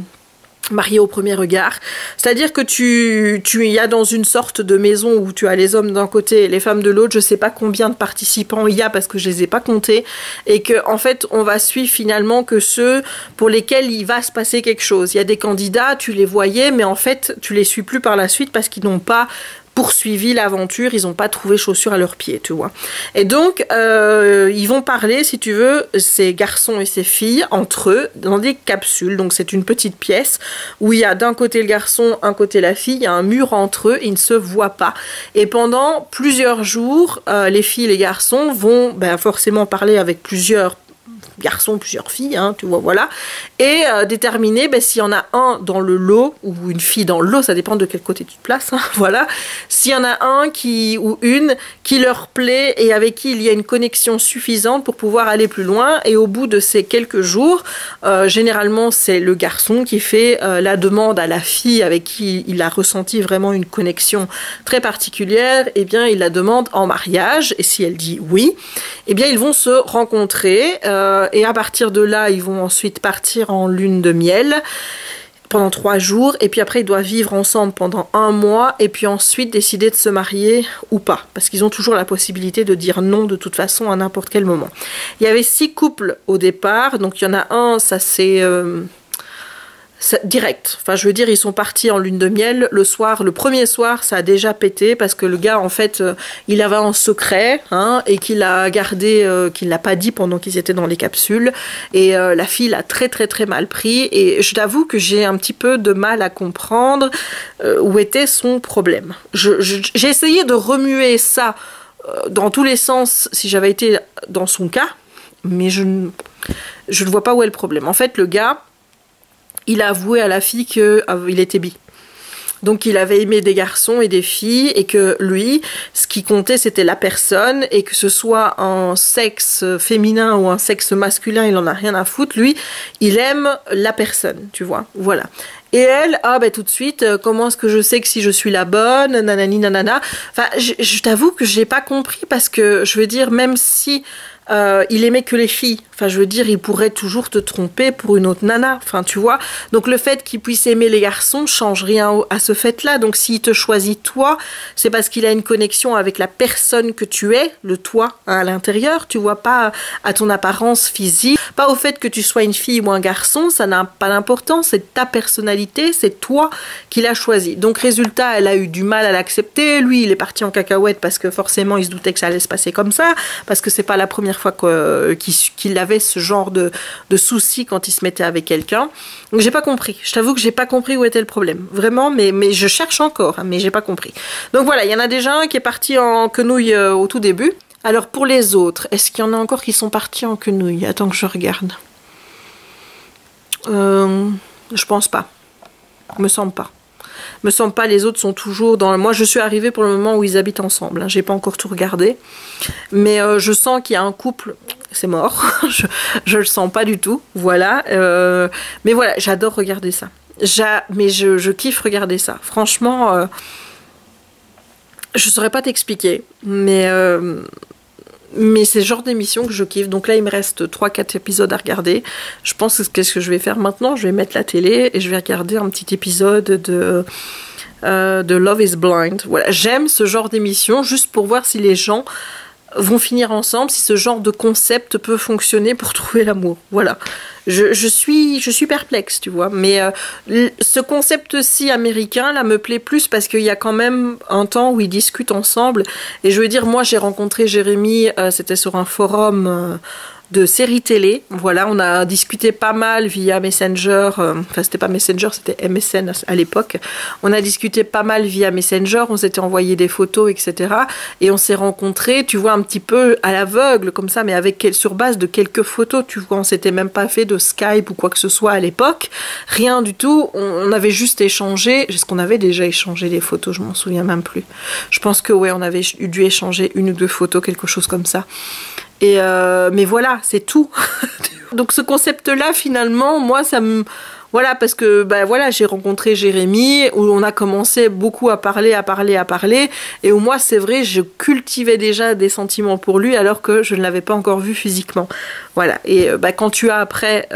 A: marié au premier regard, c'est-à-dire que tu y as dans une sorte de maison où tu as les hommes d'un côté et les femmes de l'autre, je sais pas combien de participants il y a parce que je les ai pas comptés, et que en fait on va suivre finalement que ceux pour lesquels il va se passer quelque chose. Il y a des candidats, tu les voyais, mais en fait tu les suis plus par la suite parce qu'ils n'ont pas poursuivi l'aventure, ils n'ont pas trouvé chaussures à leurs pieds, tu vois. Et donc, ils vont parler, si tu veux, ces garçons et ces filles, entre eux, dans des capsules. Donc, c'est une petite pièce où il y a d'un côté le garçon, un côté la fille, il y a un mur entre eux, ils ne se voient pas. Et pendant plusieurs jours, les filles et les garçons vont forcément parler avec plusieurs garçons, plusieurs filles, hein, tu vois, voilà, et déterminer s'il y en a un dans le lot, ou une fille dans le lot, ça dépend de quel côté tu te places, hein, voilà, s'il y en a un ou une qui leur plaît et avec qui il y a une connexion suffisante pour pouvoir aller plus loin, et au bout de ces quelques jours, généralement c'est le garçon qui fait la demande à la fille avec qui il a ressenti vraiment une connexion très particulière, et bien il la demande en mariage, et si elle dit oui, et bien ils vont se rencontrer, et à partir de là, ils vont ensuite partir en lune de miel pendant 3 jours, et puis après ils doivent vivre ensemble pendant 1 mois, et puis ensuite décider de se marier ou pas, parce qu'ils ont toujours la possibilité de dire non de toute façon à n'importe quel moment. Il y avait 6 couples au départ, donc il y en a un, ça c'est... direct, enfin je veux dire ils sont partis en lune de miel le soir, le premier soir ça a déjà pété parce que le gars en fait il avait un secret, hein, et qu'il a gardé, qu'il l'a pas dit pendant qu'ils étaient dans les capsules, et la fille l'a très très très mal pris, et je t'avoue que j'ai un petit peu de mal à comprendre où était son problème. J'ai essayé de remuer ça dans tous les sens si j'avais été dans son cas, mais je ne vois pas où est le problème. En fait le gars, il a avoué à la fille qu'il était bi. Donc il avait aimé des garçons et des filles, et que lui, ce qui comptait c'était la personne, et que ce soit un sexe féminin ou un sexe masculin, il en a rien à foutre. Lui, il aime la personne, tu vois, voilà. Et elle, tout de suite, comment est-ce que je sais que si je suis la bonne, nanani nanana. Enfin, je t'avoue que j'ai pas compris, parce que je veux dire, même si il aimait que les filles, enfin je veux dire, il pourrait toujours te tromper pour une autre nana, enfin tu vois, donc le fait qu'il puisse aimer les garçons change rien à ce fait là. Donc s'il te choisit toi, c'est parce qu'il a une connexion avec la personne que tu es, le toi, hein, à l'intérieur, tu vois, pas à ton apparence physique, pas au fait que tu sois une fille ou un garçon, ça n'a pas d'importance, c'est ta personnalité, c'est toi qui l'as choisi. Donc résultat, elle a eu du mal à l'accepter, lui il est parti en cacahuète parce que forcément il se doutait que ça allait se passer comme ça, parce que c'est pas la première fois qu'il avait ce genre de soucis quand il se mettait avec quelqu'un. Donc j'ai pas compris, je t'avoue que j'ai pas compris où était le problème, vraiment, mais je cherche encore, hein, mais j'ai pas compris. Donc voilà, il y en a déjà un qui est parti en quenouille au tout début. Alors pour les autres, est-ce qu'il y en a encore qui sont partis en quenouille? Attends que je regarde. Je pense pas, me semble pas. Me semble pas, les autres sont toujours dans... Moi je suis arrivée pour le moment où ils habitent ensemble, hein. J'ai pas encore tout regardé, mais je sens qu'il y a un couple, c'est mort. je le sens pas du tout, voilà, mais voilà, j'adore regarder ça, mais je kiffe regarder ça, franchement, je saurais pas t'expliquer, mais c'est le genre d'émission que je kiffe. Donc là il me reste 3-4 épisodes à regarder. Je pense que qu'est-ce que je vais faire maintenant, je vais mettre la télé et je vais regarder un petit épisode de Love is Blind. Voilà, j'aime ce genre d'émission juste pour voir si les gens vont finir ensemble, si ce genre de concept peut fonctionner pour trouver l'amour. Voilà, je suis perplexe, tu vois, mais ce concept-ci américain là me plaît plus parce qu'il y a quand même un temps où ils discutent ensemble. Et je veux dire, moi j'ai rencontré Jérémy, c'était sur un forum de séries télé. Voilà, on a discuté pas mal via Messenger, enfin c'était pas Messenger, c'était MSN à l'époque. On a discuté pas mal via Messenger, on s'était envoyé des photos, etc. Et on s'est rencontrés, tu vois, un petit peu à l'aveugle, comme ça, mais sur base de quelques photos, tu vois, on s'était même pas fait de Skype ou quoi que ce soit à l'époque. Rien du tout, on avait juste échangé. Est-ce qu'on avait déjà échangé des photos? Je m'en souviens même plus. Je pense que ouais, on avait dû échanger une ou deux photos, quelque chose comme ça. Et mais voilà, c'est tout. Donc ce concept-là, finalement, moi, ça me... Voilà, parce que bah, voilà, j'ai rencontré Jérémy, où on a commencé beaucoup à parler, et où moi, c'est vrai, je cultivais déjà des sentiments pour lui, alors que je ne l'avais pas encore vu physiquement. Voilà, et bah, quand tu as après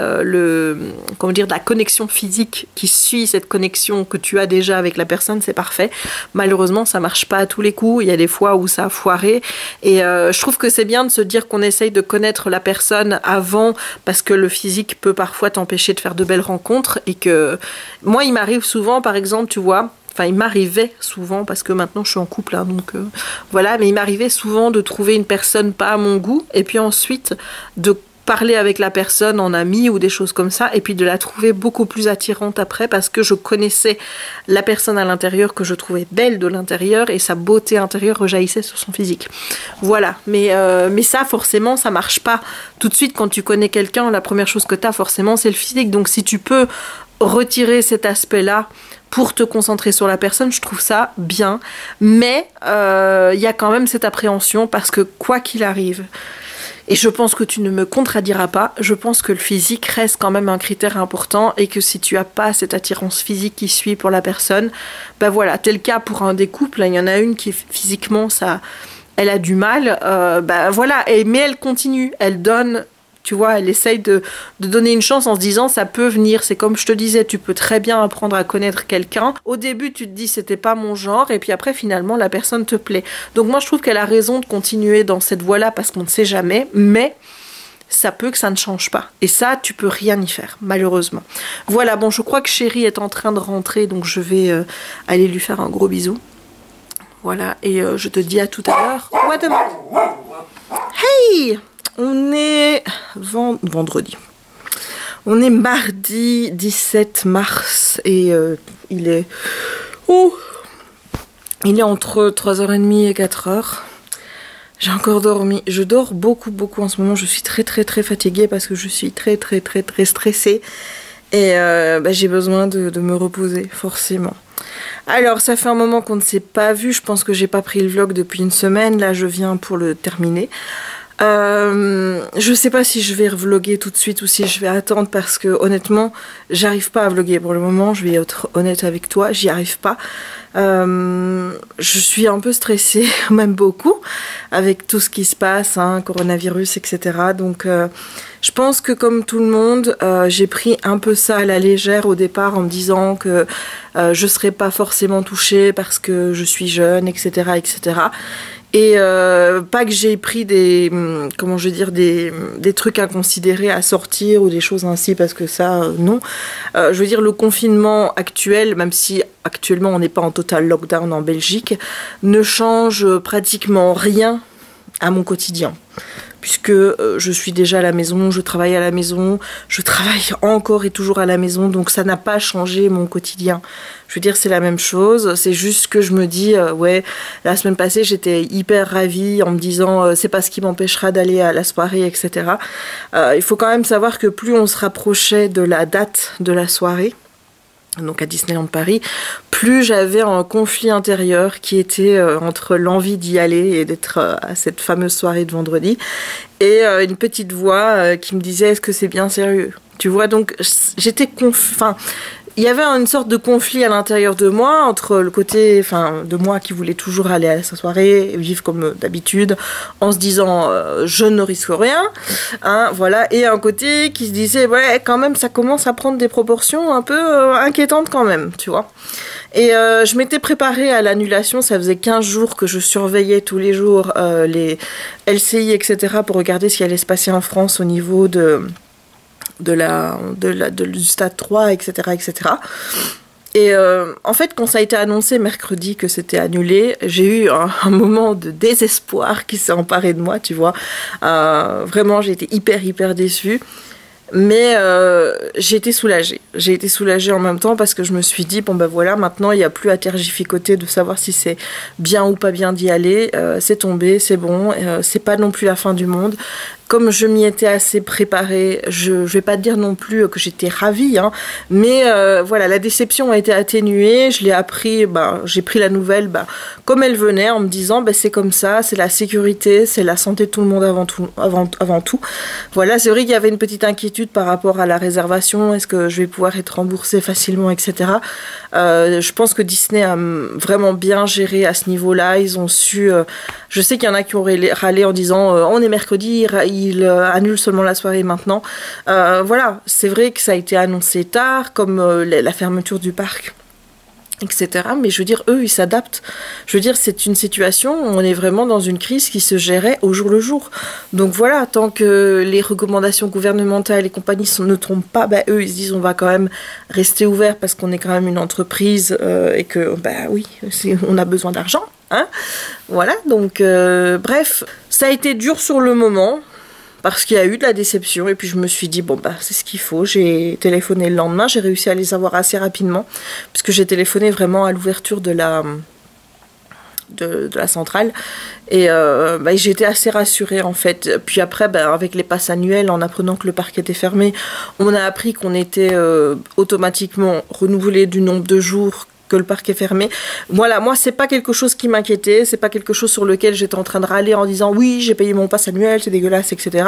A: comment dire, la connexion physique qui suit cette connexion que tu as déjà avec la personne, c'est parfait. Malheureusement, ça marche pas à tous les coups, il y a des fois où ça a foiré, et je trouve que c'est bien de se dire qu'on essaye de connaître la personne avant, parce que le physique peut parfois t'empêcher de faire de belles rencontres. Et que moi il m'arrive souvent, par exemple, tu vois, enfin il m'arrivait souvent, parce que maintenant je suis en couple, hein, donc voilà, mais il m'arrivait souvent de trouver une personne pas à mon goût, et puis ensuite de parler avec la personne en ami ou des choses comme ça, et puis de la trouver beaucoup plus attirante après, parce que je connaissais la personne à l'intérieur, que je trouvais belle de l'intérieur, et sa beauté intérieure rejaillissait sur son physique. Voilà, mais ça forcément ça marche pas tout de suite. Quand tu connais quelqu'un, la première chose que tu as forcément c'est le physique. Donc si tu peux retirer cet aspect là pour te concentrer sur la personne, je trouve ça bien, mais il y a quand même cette appréhension, parce que quoi qu'il arrive, et je pense que tu ne me contrediras pas, je pense que le physique reste quand même un critère important, et que si tu as pas cette attirance physique qui suit pour la personne, ben voilà, tel cas pour un des couples, il y en a une qui physiquement, ça, elle a du mal, ben voilà, mais elle continue, elle donne. Tu vois, elle essaye de donner une chance en se disant ça peut venir. C'est comme je te disais, tu peux très bien apprendre à connaître quelqu'un. Au début, tu te dis c'était pas mon genre, et puis après finalement la personne te plaît. Donc moi je trouve qu'elle a raison de continuer dans cette voie-là, parce qu'on ne sait jamais, mais ça peut que ça ne change pas. Et ça, tu peux rien y faire, malheureusement. Voilà, bon, je crois que Chérie est en train de rentrer, donc je vais aller lui faire un gros bisou. Voilà, et je te dis à tout à l'heure. Ou à demain. Hey! On est vendredi. On est mardi 17 mars, et il est entre 3h30 et 4h. J'ai encore dormi. Je dors beaucoup en ce moment. Je suis très fatiguée, parce que je suis très stressée, et j'ai besoin de me reposer, forcément. Alors, ça fait un moment qu'on ne s'est pas vu. Je pense que j'ai pas pris le vlog depuis une semaine. Là, je viens pour le terminer. Je sais pas si je vais revloguer tout de suite ou si je vais attendre, parce que honnêtement j'arrive pas à vloguer pour le moment. Je vais être honnête avec toi, j'y arrive pas. Je suis un peu stressée, même beaucoup, avec tout ce qui se passe, hein, coronavirus, etc. Donc je pense que comme tout le monde, j'ai pris un peu ça à la légère au départ, en me disant que je serais pas forcément touchée parce que je suis jeune, etc., etc. Et pas que j'ai pris des trucs inconsidérés à sortir ou des choses ainsi, parce que ça, non. Je veux dire, le confinement actuel, même si actuellement on n'est pas en total lockdown en Belgique, ne change pratiquement rien à mon quotidien. Puisque je suis déjà à la maison, je travaille à la maison, je travaille encore et toujours à la maison, donc ça n'a pas changé mon quotidien. Je veux dire, c'est la même chose, c'est juste que je me dis, ouais, la semaine passée, j'étais hyper ravie en me disant, c'est pas ce qui m'empêchera d'aller à la soirée, etc. Il faut quand même savoir que plus on se rapprochait de la date de la soirée, donc à Disneyland Paris, plus j'avais un conflit intérieur qui était entre l'envie d'y aller et d'être à cette fameuse soirée de vendredi, et une petite voix qui me disait est-ce que c'est bien sérieux, tu vois. Donc j'étais il y avait une sorte de conflit à l'intérieur de moi, entre le côté de moi qui voulait toujours aller à sa soirée, vivre comme d'habitude, en se disant je ne risque rien, hein, voilà, et un côté qui se disait ouais, quand même ça commence à prendre des proportions un peu inquiétantes quand même, tu vois. Et je m'étais préparée à l'annulation, ça faisait 15 jours que je surveillais tous les jours les LCI, etc., pour regarder ce qui allait se passer en France au niveau du stade 3, etc., etc. Et en fait, quand ça a été annoncé mercredi que c'était annulé, j'ai eu un moment de désespoir qui s'est emparé de moi, tu vois. Vraiment, j'ai été hyper déçue. Mais j'ai été soulagée. J'ai été soulagée en même temps parce que je me suis dit, bon ben voilà, maintenant il n'y a plus à tergificoter de savoir si c'est bien ou pas bien d'y aller. C'est tombé, c'est bon, c'est pas non plus la fin du monde. Comme je m'y étais assez préparée, je vais pas te dire non plus que j'étais ravie, hein, mais voilà, la déception a été atténuée. Je l'ai appris, j'ai pris la nouvelle comme elle venait, en me disant c'est comme ça, c'est la sécurité, c'est la santé de tout le monde avant tout. Voilà, c'est vrai qu'il y avait une petite inquiétude par rapport à la réservation, est-ce que je vais pouvoir être remboursée facilement, etc. Je pense que Disney a vraiment bien géré à ce niveau-là. Ils ont su, je sais qu'il y en a qui ont râlé en disant on est mercredi, il annule seulement la soirée maintenant. Voilà, c'est vrai que ça a été annoncé tard, comme la fermeture du parc, etc. Mais je veux dire, eux, ils s'adaptent. Je veux dire, c'est une situation où on est vraiment dans une crise qui se gérait au jour le jour. Donc voilà, tant que les recommandations gouvernementales et compagnies ne trompent pas, eux, ils se disent on va quand même rester ouvert parce qu'on est quand même une entreprise et que, oui, on a besoin d'argent. Hein, voilà, donc bref, ça a été dur sur le moment. Parce qu'il y a eu de la déception et puis je me suis dit c'est ce qu'il faut. J'ai téléphoné le lendemain, j'ai réussi à les avoir assez rapidement puisque j'ai téléphoné vraiment à l'ouverture de la centrale et j'ai été assez rassurée en fait. Puis après avec les passes annuelles, en apprenant que le parc était fermé, on a appris qu'on était automatiquement renouvelé du nombre de jours que le parc est fermé. Voilà, moi c'est pas quelque chose qui m'inquiétait, c'est pas quelque chose sur lequel j'étais en train de râler en disant oui j'ai payé mon pass annuel, c'est dégueulasse, etc.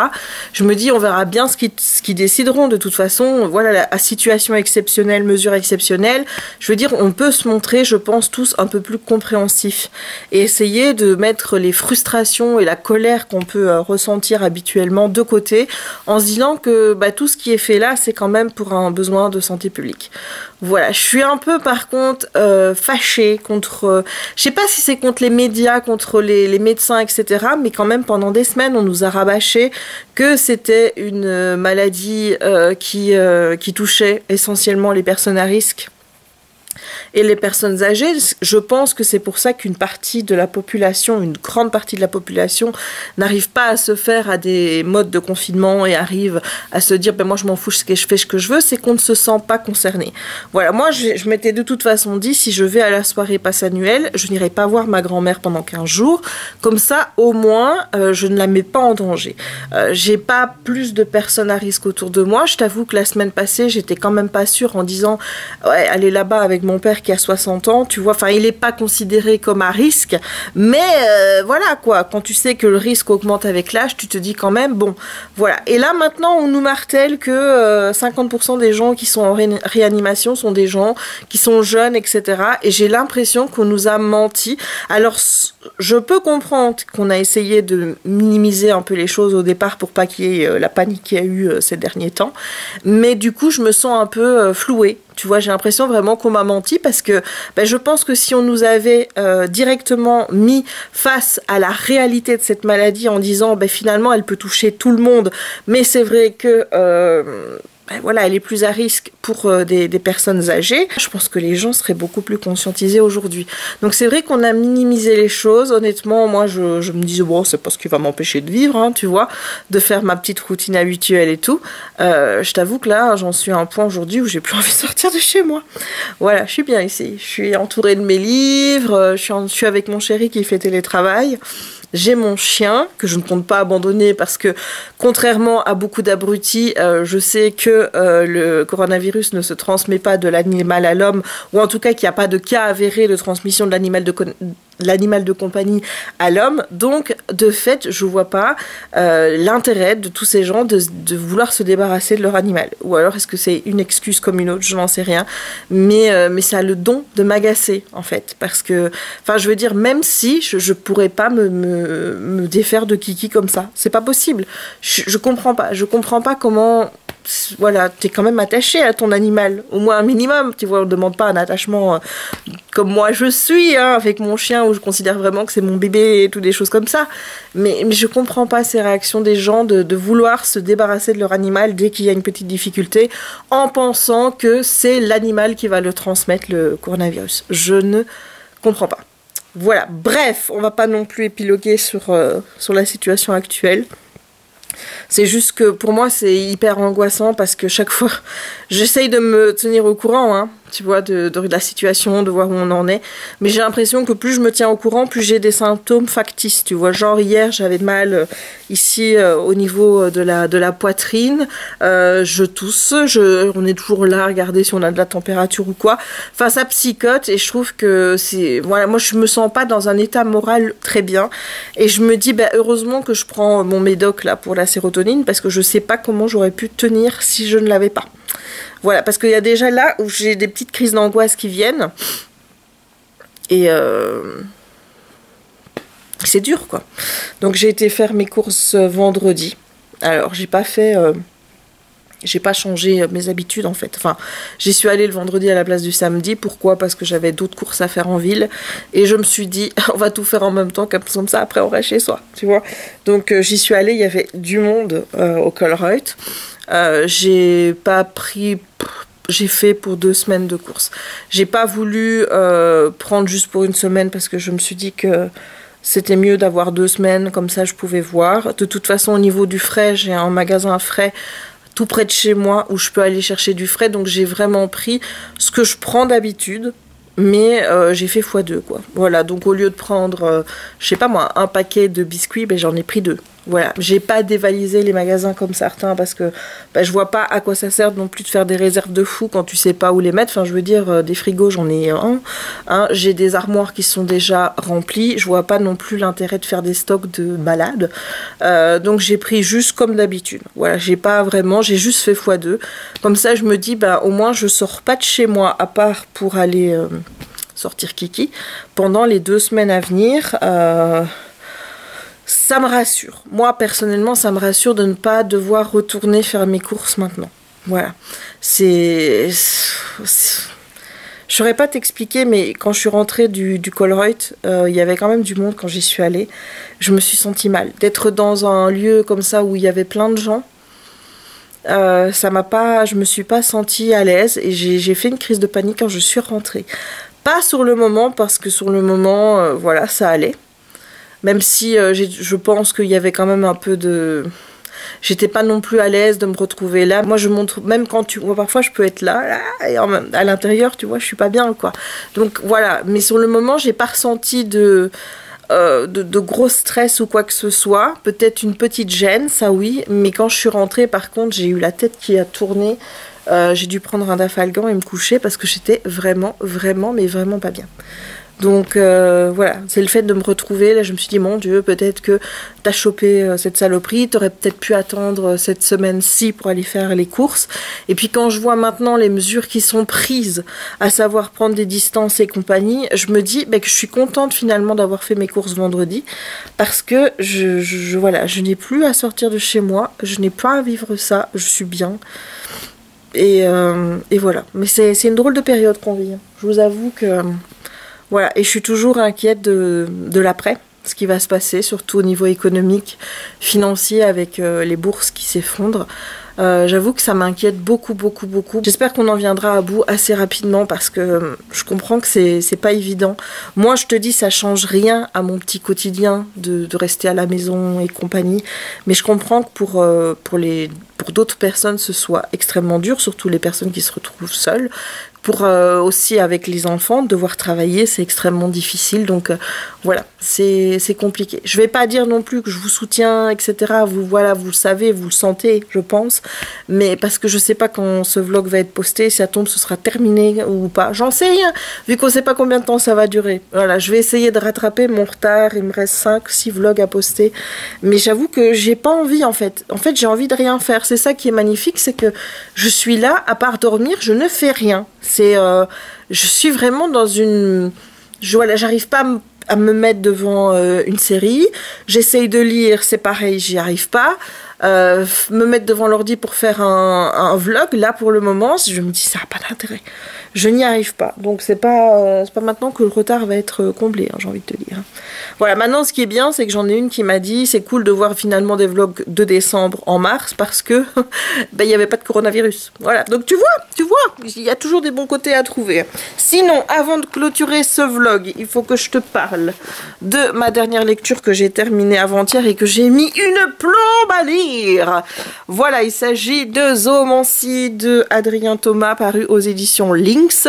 A: Je me dis on verra bien ce qu'ils décideront. De toute façon, voilà, la situation exceptionnelle, mesure exceptionnelle, je veux dire on peut se montrer, je pense, tous un peu plus compréhensifs et essayer de mettre les frustrations et la colère qu'on peut ressentir habituellement de côté en se disant que tout ce qui est fait là c'est quand même pour un besoin de santé publique. Voilà, je suis un peu par contre fâchée contre, je sais pas si c'est contre les médias, contre les médecins, etc. Mais quand même pendant des semaines on nous a rabâché que c'était une maladie qui touchait essentiellement les personnes à risque et les personnes âgées. Je pense que c'est pour ça qu'une partie de la population, une grande partie de la population n'arrive pas à se faire à des modes de confinement et arrive à se dire moi je m'en fous, je fais ce que je veux, c'est qu'on ne se sent pas concerné. Voilà, moi je m'étais de toute façon dit si je vais à la soirée passe annuelle, je n'irai pas voir ma grand-mère pendant 15 jours, comme ça au moins je ne la mets pas en danger. J'ai pas plus de personnes à risque autour de moi. Je t'avoue que la semaine passée j'étais quand même pas sûre en disant ouais, aller là-bas avec mon père qui a 60 ans, tu vois, enfin il n'est pas considéré comme à risque, mais voilà quoi, quand tu sais que le risque augmente avec l'âge, tu te dis quand même, bon, voilà. Et là maintenant on nous martèle que 50% des gens qui sont en réanimation sont des gens qui sont jeunes, etc. Et j'ai l'impression qu'on nous a menti. Alors je peux comprendre qu'on a essayé de minimiser un peu les choses au départ pour pas qu'il y ait la panique qu'il y a eu ces derniers temps, mais du coup je me sens un peu flouée. Tu vois, j'ai l'impression vraiment qu'on m'a menti parce que je pense que si on nous avait directement mis face à la réalité de cette maladie en disant finalement elle peut toucher tout le monde, mais c'est vrai que voilà, elle est plus à risque pour des personnes âgées. Je pense que les gens seraient beaucoup plus conscientisés aujourd'hui. Donc c'est vrai qu'on a minimisé les choses. Honnêtement, moi je me disais bon, c'est pas ce qui va m'empêcher de vivre, hein, tu vois, de faire ma petite routine habituelle et tout. Je t'avoue que là, j'en suis à un point aujourd'hui où j'ai plus envie de sortir de chez moi. Voilà, je suis bien ici. Je suis entourée de mes livres. Je suis avec mon chéri qui fait télétravail. J'ai mon chien que je ne compte pas abandonner parce que contrairement à beaucoup d'abrutis, je sais que le coronavirus ne se transmet pas de l'animal à l'homme, ou en tout cas qu'il n'y a pas de cas avéré de transmission de l'animal de compagnie à l'homme. Donc de fait je vois pas l'intérêt de tous ces gens de vouloir se débarrasser de leur animal, ou alors est-ce que c'est une excuse comme une autre, je n'en sais rien, mais ça a le don de m'agacer en fait, parce que enfin je veux dire, même si je pourrais pas me défaire de Kiki comme ça, c'est pas possible. Je comprends pas comment. voilà, t'es quand même attaché à ton animal, au moins un minimum, tu vois, on ne demande pas un attachement comme moi je suis, hein, avec mon chien, où je considère vraiment que c'est mon bébé et tout des choses comme ça, mais je comprends pas ces réactions des gens de vouloir se débarrasser de leur animal dès qu'il y a une petite difficulté, en pensant que c'est l'animal qui va le transmettre, le coronavirus. Je ne comprends pas. Voilà, bref, on va pas non plus épiloguer sur la situation actuelle. C'est juste que pour moi c'est hyper angoissant parce que chaque fois j'essaye de me tenir au courant, hein, tu vois, de la situation, de voir où on en est. Mais j'ai l'impression que plus je me tiens au courant, plus j'ai des symptômes factices, tu vois. Genre hier j'avais mal ici au niveau de la poitrine, je tousse, on est toujours là à regarder si on a de la température ou quoi. Enfin ça psychote et je trouve que c'est... Voilà, moi je me sens pas dans un état moral très bien. Et je me dis, bah, heureusement que je prends mon médoc là pour la sérotonine parce que je sais pas comment j'aurais pu tenir si je ne l'avais pas. Voilà, parce qu'il y a déjà là où j'ai des petites crises d'angoisse qui viennent. Et c'est dur, quoi. Donc j'ai été faire mes courses vendredi. Alors j'ai pas changé mes habitudes en fait. Enfin, j'y suis allée le vendredi à la place du samedi. Pourquoi? Parce que j'avais d'autres courses à faire en ville. Et je me suis dit, on va tout faire en même temps, comme ça, après on reste chez soi. Tu vois? Donc j'y suis allée, il y avait du monde au Colruyt. J'ai pas pris... J'ai fait pour 2 semaines de courses. J'ai pas voulu prendre juste pour une semaine parce que je me suis dit que c'était mieux d'avoir 2 semaines, comme ça je pouvais voir. De toute façon, au niveau du frais, j'ai un magasin à frais tout près de chez moi où je peux aller chercher du frais. Donc j'ai vraiment pris ce que je prends d'habitude, mais j'ai fait x2, quoi. Voilà, donc au lieu de prendre, je sais pas moi, un paquet de biscuits, ben, j'en ai pris 2. Voilà, j'ai pas dévalisé les magasins comme certains parce que bah, je vois pas à quoi ça sert non plus de faire des réserves de fou quand tu sais pas où les mettre. Enfin, je veux dire, des frigos, j'en ai un. Hein, j'ai des armoires qui sont déjà remplies. Je vois pas non plus l'intérêt de faire des stocks de malades. Donc j'ai pris juste comme d'habitude. Voilà, j'ai juste fait x2. Comme ça, je me dis, bah, au moins, je sors pas de chez moi à part pour aller sortir Kiki pendant les 2 semaines à venir. Ça me rassure. Moi, personnellement, ça me rassure de ne pas devoir retourner faire mes courses maintenant. Voilà. Je saurais pas t'expliquer, mais quand je suis rentrée du Colruyt, il y avait quand même du monde quand j'y suis allée. Je me suis sentie mal. D'être dans un lieu comme ça où il y avait plein de gens, je me suis pas sentie à l'aise et j'ai fait une crise de panique quand je suis rentrée. Pas sur le moment, parce que sur le moment, voilà, ça allait. Même si je pense qu'il y avait quand même un peu de... J'étais pas non plus à l'aise de me retrouver là. Moi, je montre... Même quand tu vois, parfois, je peux être là et à l'intérieur, tu vois, je suis pas bien, quoi. Donc, voilà. Mais sur le moment, j'ai pas ressenti de gros stress ou quoi que ce soit. Peut-être une petite gêne, ça oui. Mais quand je suis rentrée, par contre, j'ai eu la tête qui a tourné. J'ai dû prendre un Dafalgan et me coucher parce que j'étais vraiment, mais vraiment pas bien. Donc voilà, c'est le fait de me retrouver, là je me suis dit mon Dieu, peut-être que t'as chopé cette saloperie, t'aurais peut-être pu attendre cette semaine-ci pour aller faire les courses. Et puis quand je vois maintenant les mesures qui sont prises, à savoir prendre des distances et compagnie, je me dis que je suis contente finalement d'avoir fait mes courses vendredi, parce que voilà, je n'ai plus à sortir de chez moi, je n'ai pas à vivre ça, je suis bien. Et voilà, mais c'est une drôle de période qu'on vit, je vous avoue que... Voilà, et je suis toujours inquiète de l'après, ce qui va se passer, surtout au niveau économique, financier, avec les bourses qui s'effondrent. J'avoue que ça m'inquiète beaucoup. J'espère qu'on en viendra à bout assez rapidement parce que je comprends que c'est pas évident. Moi, je te dis, ça change rien à mon petit quotidien de rester à la maison et compagnie. Mais je comprends que pour d'autres personnes, ce soit extrêmement dur, surtout les personnes qui se retrouvent seules. Pour aussi avec les enfants, devoir travailler, c'est extrêmement difficile. Donc voilà, c'est compliqué. Je vais pas dire non plus que je vous soutiens, etc. Vous le savez, vous le sentez, je pense. Mais parce que je sais pas quand ce vlog va être posté, si ça tombe, ce sera terminé ou pas. J'en sais rien, vu qu'on sait pas combien de temps ça va durer. Voilà, je vais essayer de rattraper mon retard. Il me reste 5-6 vlogs à poster. Mais j'avoue que j'ai pas envie en fait. En fait, j'ai envie de rien faire. C'est ça qui est magnifique, c'est que je suis là, à part dormir, je ne fais rien. Je suis vraiment dans une... Voilà, j'arrive pas à me mettre devant une série. J'essaye de lire, c'est pareil, j'y arrive pas. me mettre devant l'ordi pour faire un vlog. Là, pour le moment, je me dis, ça n'a pas d'intérêt. Je n'y arrive pas. Donc, c'est pas maintenant que le retard va être comblé, hein, j'ai envie de te dire. Voilà, maintenant, ce qui est bien, c'est que j'en ai une qui m'a dit, c'est cool de voir finalement des vlogs de décembre en mars parce que ben, il n'y avait pas de coronavirus. Voilà, donc tu vois, il y a toujours des bons côtés à trouver. Sinon, avant de clôturer ce vlog, il faut que je te parle de ma dernière lecture que j'ai terminée avant-hier et que j'ai mis une plombe à lire. Voilà, il s'agit de Zoomancie de Adrien Thomas, paru aux éditions Lynx.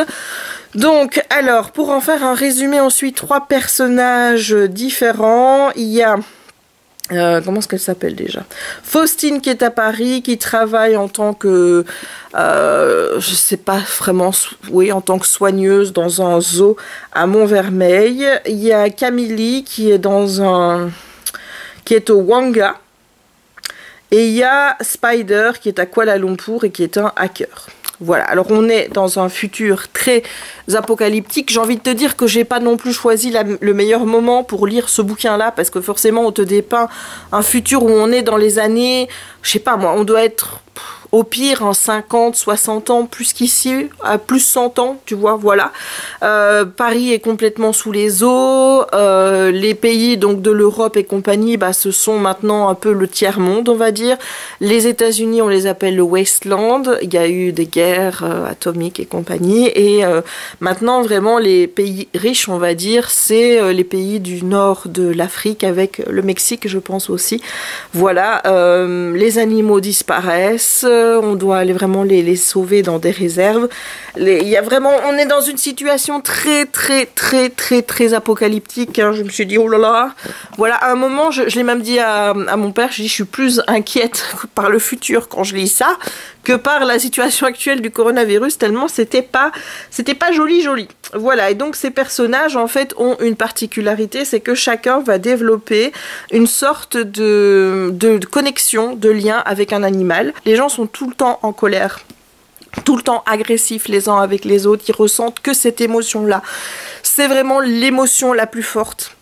A: Donc, alors, pour en faire un résumé, on suit 3 personnages différents. Il y a... comment est-ce qu'elle s'appelle déjà? Faustine qui est à Paris, qui travaille en tant que... je sais pas vraiment... Oui, en tant que soigneuse dans un zoo à Montfermeil. Il y a Camille qui est dans un... qui est au Wanga. Et il y a Spider qui est à Kuala Lumpur et qui est un hacker. Voilà, alors on est dans un futur très apocalyptique. J'ai envie de te dire que j'ai pas non plus choisi le meilleur moment pour lire ce bouquin-là, parce que forcément on te dépeint un futur où on est dans les années, je sais pas moi, on doit être au pire en 50, 60 ans, plus qu'ici, à plus 100 ans, tu vois, voilà. Paris est complètement sous les eaux, les pays donc de l'Europe et compagnie, bah, ce sont maintenant un peu le tiers-monde, on va dire. Les États-Unis, on les appelle le Wasteland, il y a eu des guerres atomiques et compagnie, et maintenant vraiment les pays riches, on va dire, c'est les pays du nord de l'Afrique, avec le Mexique, je pense aussi. Voilà, les animaux disparaissent, on doit aller vraiment les sauver dans des réserves. Il y a vraiment, on est dans une situation très apocalyptique, hein. Je me suis dit, oh là là. Voilà, à un moment, je l'ai même dit à mon père, je dis, je suis plus inquiète par le futur quand je lis ça que par la situation actuelle du coronavirus, tellement c'était pas joli. Voilà, et donc ces personnages en fait ont une particularité, c'est que chacun va développer une sorte de connexion, de lien avec un animal. Les gens sont tout le temps en colère, tout le temps agressifs les uns avec les autres, ils ressentent que cette émotion-là. C'est vraiment l'émotion la plus forte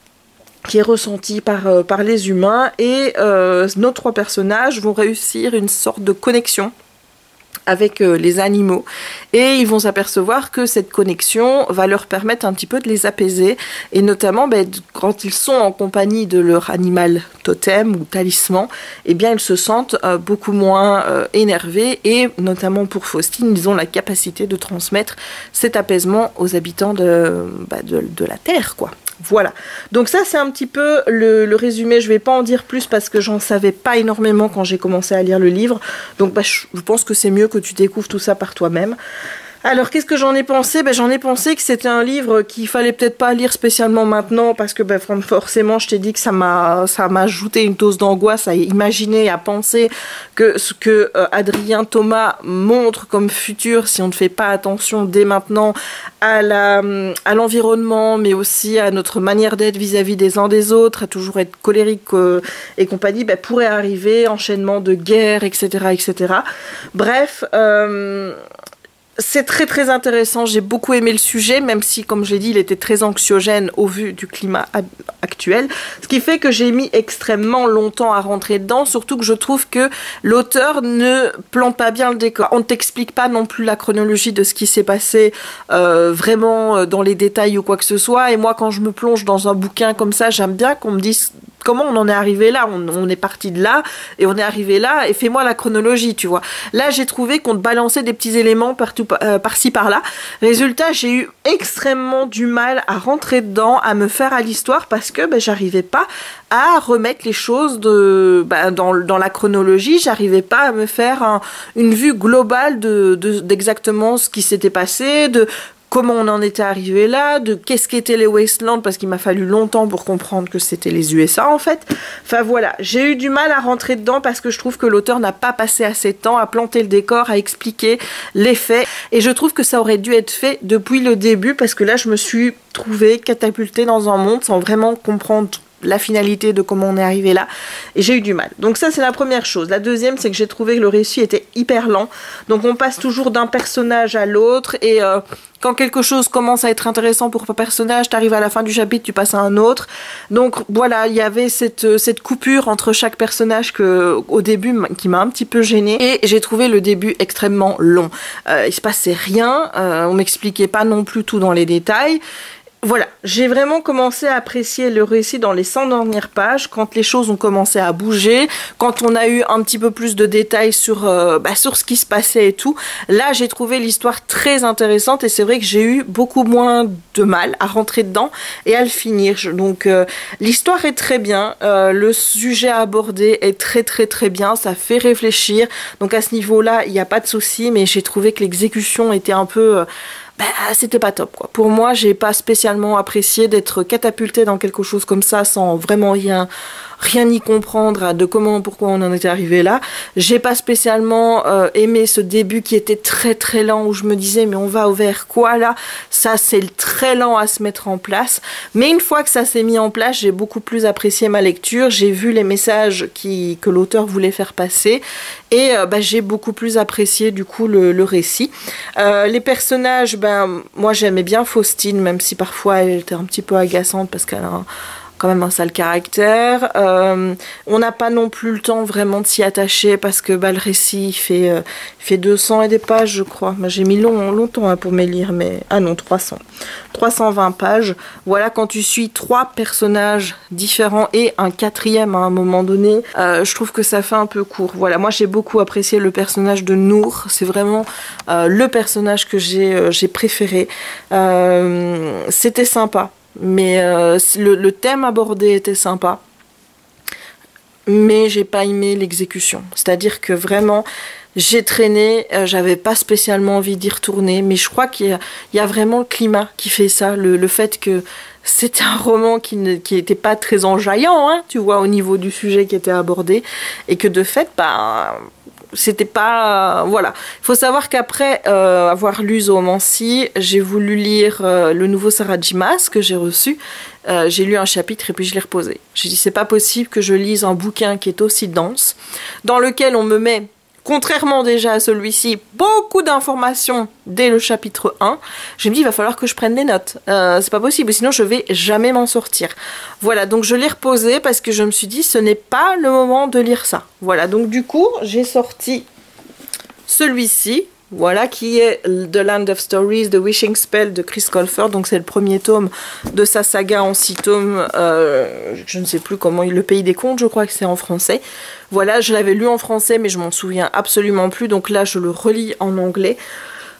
A: qui est ressentie par les humains, et nos 3 personnages vont réussir une sorte de connexion avec les animaux, et ils vont s'apercevoir que cette connexion va leur permettre un petit peu de les apaiser, et notamment quand ils sont en compagnie de leur animal totem ou talisman, eh bien ils se sentent beaucoup moins énervés, et notamment pour Faustine, ils ont la capacité de transmettre cet apaisement aux habitants de la Terre, quoi. Voilà, donc ça c'est un petit peu le résumé. Je vais pas en dire plus parce que j'en savais pas énormément quand j'ai commencé à lire le livre, donc je pense que c'est mieux que tu découvres tout ça par toi-même. Alors, qu'est-ce que j'en ai pensé? J'en ai pensé que c'était un livre qu'il fallait peut-être pas lire spécialement maintenant, parce que forcément, je t'ai dit que ça m'a ajouté une dose d'angoisse à imaginer, à penser que ce que Adrien Thomas montre comme futur, si on ne fait pas attention dès maintenant à l'environnement, mais aussi à notre manière d'être vis-à-vis des uns des autres, à toujours être colérique et compagnie, pourrait arriver, enchaînement de guerre, etc., etc. Bref, c'est très intéressant, j'ai beaucoup aimé le sujet, même si, comme je l'ai dit, il était très anxiogène au vu du climat actuel, ce qui fait que j'ai mis extrêmement longtemps à rentrer dedans, surtout que je trouve que l'auteur ne plante pas bien le décor. On ne t'explique pas non plus la chronologie de ce qui s'est passé vraiment dans les détails ou quoi que ce soit, et moi quand je me plonge dans un bouquin comme ça, j'aime bien qu'on me dise comment on en est arrivé là, on est parti de là et on est arrivé là, et fais-moi la chronologie, tu vois. Là j'ai trouvé qu'on te balançait des petits éléments partout, par-ci par-là. Résultat, j'ai eu extrêmement du mal à rentrer dedans, à me faire à l'histoire, parce que j'arrivais pas à remettre les choses dans la chronologie, j'arrivais pas à me faire une vue globale d'exactement ce qui s'était passé, de comment on en était arrivé là, de qu'est-ce qu'étaient les Wastelands, parce qu'il m'a fallu longtemps pour comprendre que c'était les USA en fait. Enfin voilà, j'ai eu du mal à rentrer dedans parce que je trouve que l'auteur n'a pas passé assez de temps à planter le décor, à expliquer les faits, et je trouve que ça aurait dû être fait depuis le début, parce que là je me suis trouvée catapultée dans un monde sans vraiment comprendre la finalité de comment on est arrivé là, et j'ai eu du mal. Donc ça c'est la première chose. La deuxième, c'est que j'ai trouvé que le récit était hyper lent, donc on passe toujours d'un personnage à l'autre, et quand quelque chose commence à être intéressant pour un personnage, tu arrives à la fin du chapitre, tu passes à un autre. Donc voilà, il y avait cette coupure entre chaque personnage au début qui m'a un petit peu gênée, et j'ai trouvé le début extrêmement long. Il se passait rien, on m'expliquait pas non plus tout dans les détails. Voilà, j'ai vraiment commencé à apprécier le récit dans les 100 dernières pages, quand les choses ont commencé à bouger, quand on a eu un petit peu plus de détails sur ce qui se passait et tout. Là, j'ai trouvé l'histoire très intéressante, et c'est vrai que j'ai eu beaucoup moins de mal à rentrer dedans et à le finir. Donc, l'histoire est très bien, le sujet abordé est très très très bien, ça fait réfléchir. Donc à ce niveau-là, il n'y a pas de souci, mais j'ai trouvé que l'exécution était un peu... c'était pas top quoi. Pour moi, j'ai pas spécialement apprécié d'être catapultée dans quelque chose comme ça sans vraiment rien y comprendre de comment, pourquoi on en était arrivé là. J'ai pas spécialement aimé ce début qui était très très lent, où je me disais mais on va vers quoi là? Ça c'est très lent à se mettre en place, mais une fois que ça s'est mis en place, j'ai beaucoup plus apprécié ma lecture, j'ai vu les messages que l'auteur voulait faire passer, et j'ai beaucoup plus apprécié du coup le récit. Les personnages, moi j'aimais bien Faustine, même si parfois elle était un petit peu agaçante parce qu'elle a quand même un sale caractère. On n'a pas non plus le temps vraiment de s'y attacher parce que le récit fait 200 et des pages, je crois. J'ai mis longtemps pour me lire, mais... Ah non, 300. 320 pages. Voilà, quand tu suis 3 personnages différents et un 4e à un moment donné, je trouve que ça fait un peu court. Voilà, moi j'ai beaucoup apprécié le personnage de Nour. C'est vraiment le personnage que j'ai préféré. C'était sympa. Mais le thème abordé était sympa, mais j'ai pas aimé l'exécution. C'est-à-dire que vraiment, j'ai traîné, j'avais pas spécialement envie d'y retourner, mais je crois qu'il y a vraiment le climat qui fait ça, le fait que c'était un roman qui n'était pas très enjaillant, hein, tu vois, au niveau du sujet qui était abordé, et que de fait, c'était pas... voilà. Il faut savoir qu'après avoir lu Zoomancy, j'ai voulu lire le nouveau Sarah J. Maas que j'ai reçu. J'ai lu un chapitre et puis je l'ai reposé. J'ai dit c'est pas possible que je lise un bouquin qui est aussi dense, dans lequel on me met, contrairement déjà à celui-ci, beaucoup d'informations dès le chapitre 1. Je me dis, il va falloir que je prenne des notes. C'est pas possible, sinon je vais jamais m'en sortir. Voilà, donc je l'ai reposé parce que je me suis dit, ce n'est pas le moment de lire ça. Voilà, donc du coup, j'ai sorti celui-ci. Voilà, qui est The Land of Stories, The Wishing Spell de Chris Colfer. Donc c'est le premier tome de sa saga en 6 tomes. Je ne sais plus comment, Le Pays des Contes, je crois que c'est en français. Voilà, je l'avais lu en français, mais je m'en souviens absolument plus. Donc là, je le relis en anglais.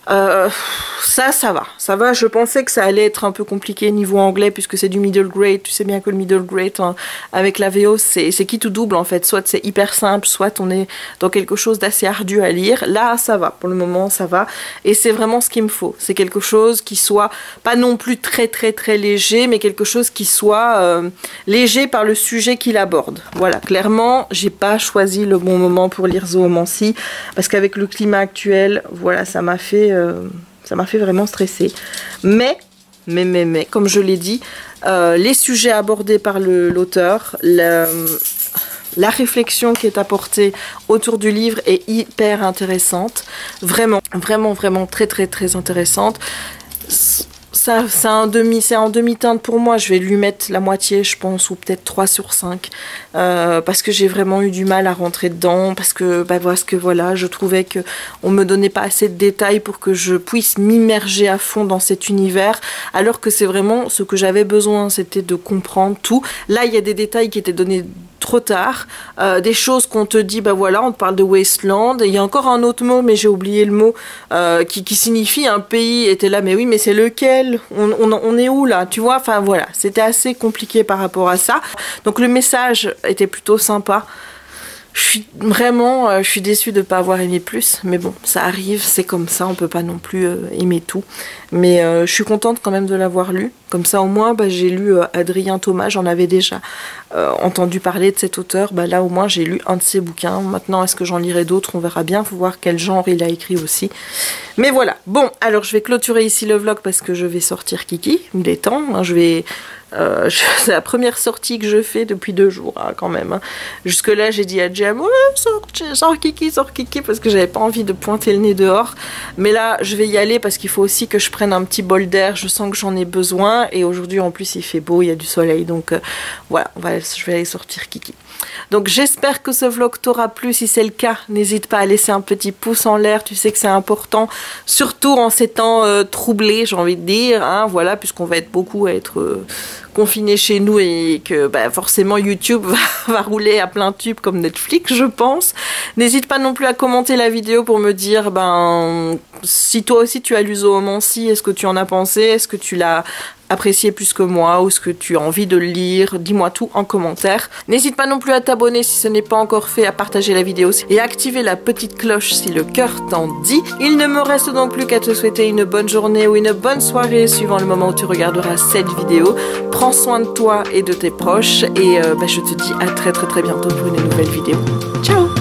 A: Ça va. Je pensais que ça allait être un peu compliqué niveau anglais puisque c'est du middle grade. Tu sais bien que le middle grade, hein, avec la VO, c'est qui tout double en fait. Soit c'est hyper simple, soit on est dans quelque chose d'assez ardu à lire. Là, ça va. Pour le moment, ça va. Et c'est vraiment ce qu'il me faut. C'est quelque chose qui soit pas non plus très très très léger, mais quelque chose qui soit léger par le sujet qu'il aborde. Voilà, clairement, j'ai pas choisi le bon moment pour lire Zoomancy parce qu'avec le climat actuel, voilà, ça m'a fait vraiment stresser. Mais, comme je l'ai dit, les sujets abordés par l'auteur, la réflexion qui est apportée autour du livre est hyper intéressante. Vraiment très très très intéressante. C'est en demi-teinte pour moi, je vais lui mettre la moitié je pense, ou peut-être 3 sur 5 parce que j'ai vraiment eu du mal à rentrer dedans, parce que voilà, je trouvais qu'on me donnait pas assez de détails pour que je puisse m'immerger à fond dans cet univers, alors que c'est vraiment ce que j'avais besoin, c'était de comprendre tout. Là il y a des détails qui étaient donnés trop tard, des choses qu'on te dit, voilà, on te parle de wasteland, il y a encore un autre mot, mais j'ai oublié le mot, qui signifie un pays, et t'es là, mais oui, mais c'est lequel, on est où là, tu vois, enfin voilà, c'était assez compliqué par rapport à ça. Donc le message était plutôt sympa. Je suis déçue de ne pas avoir aimé plus, mais bon, ça arrive, c'est comme ça, on peut pas non plus aimer tout. Mais je suis contente quand même de l'avoir lu. Comme ça au moins j'ai lu Adrien Thomas, j'en avais déjà entendu parler de cet auteur, là au moins j'ai lu un de ses bouquins. Maintenant est-ce que j'en lirai d'autres, on verra bien, faut voir quel genre il a écrit aussi. Mais voilà, bon alors je vais clôturer ici le vlog parce que je vais sortir Kiki, il est temps, hein, c'est la première sortie que je fais depuis 2 jours hein, quand même. Hein. Jusque là j'ai dit à Jem sors Kiki parce que j'avais pas envie de pointer le nez dehors. Mais là je vais y aller parce qu'il faut aussi que je prenne un petit bol d'air, je sens que j'en ai besoin et aujourd'hui en plus il fait beau, il y a du soleil donc voilà, je vais aller sortir Kiki. Donc j'espère que ce vlog t'aura plu, si c'est le cas n'hésite pas à laisser un petit pouce en l'air, tu sais que c'est important, surtout en ces temps troublés j'ai envie de dire, hein, voilà, puisqu'on va être beaucoup à être confinés chez nous et que forcément YouTube va rouler à plein tube comme Netflix je pense. N'hésite pas non plus à commenter la vidéo pour me dire si toi aussi tu as lu Zoomancie, est-ce que tu en as pensé, est-ce que tu l'as apprécié plus que moi ou est-ce que tu as envie de le lire, dis-moi tout en commentaire. N'hésite pas non plus à t'abonner si ce n'est pas encore fait, à partager la vidéo et à activer la petite cloche si le cœur t'en dit. Il ne me reste donc plus qu'à te souhaiter une bonne journée ou une bonne soirée suivant le moment où tu regarderas cette vidéo. Prends soin de toi et de tes proches et je te dis à très bientôt pour une nouvelle vidéo. Ciao!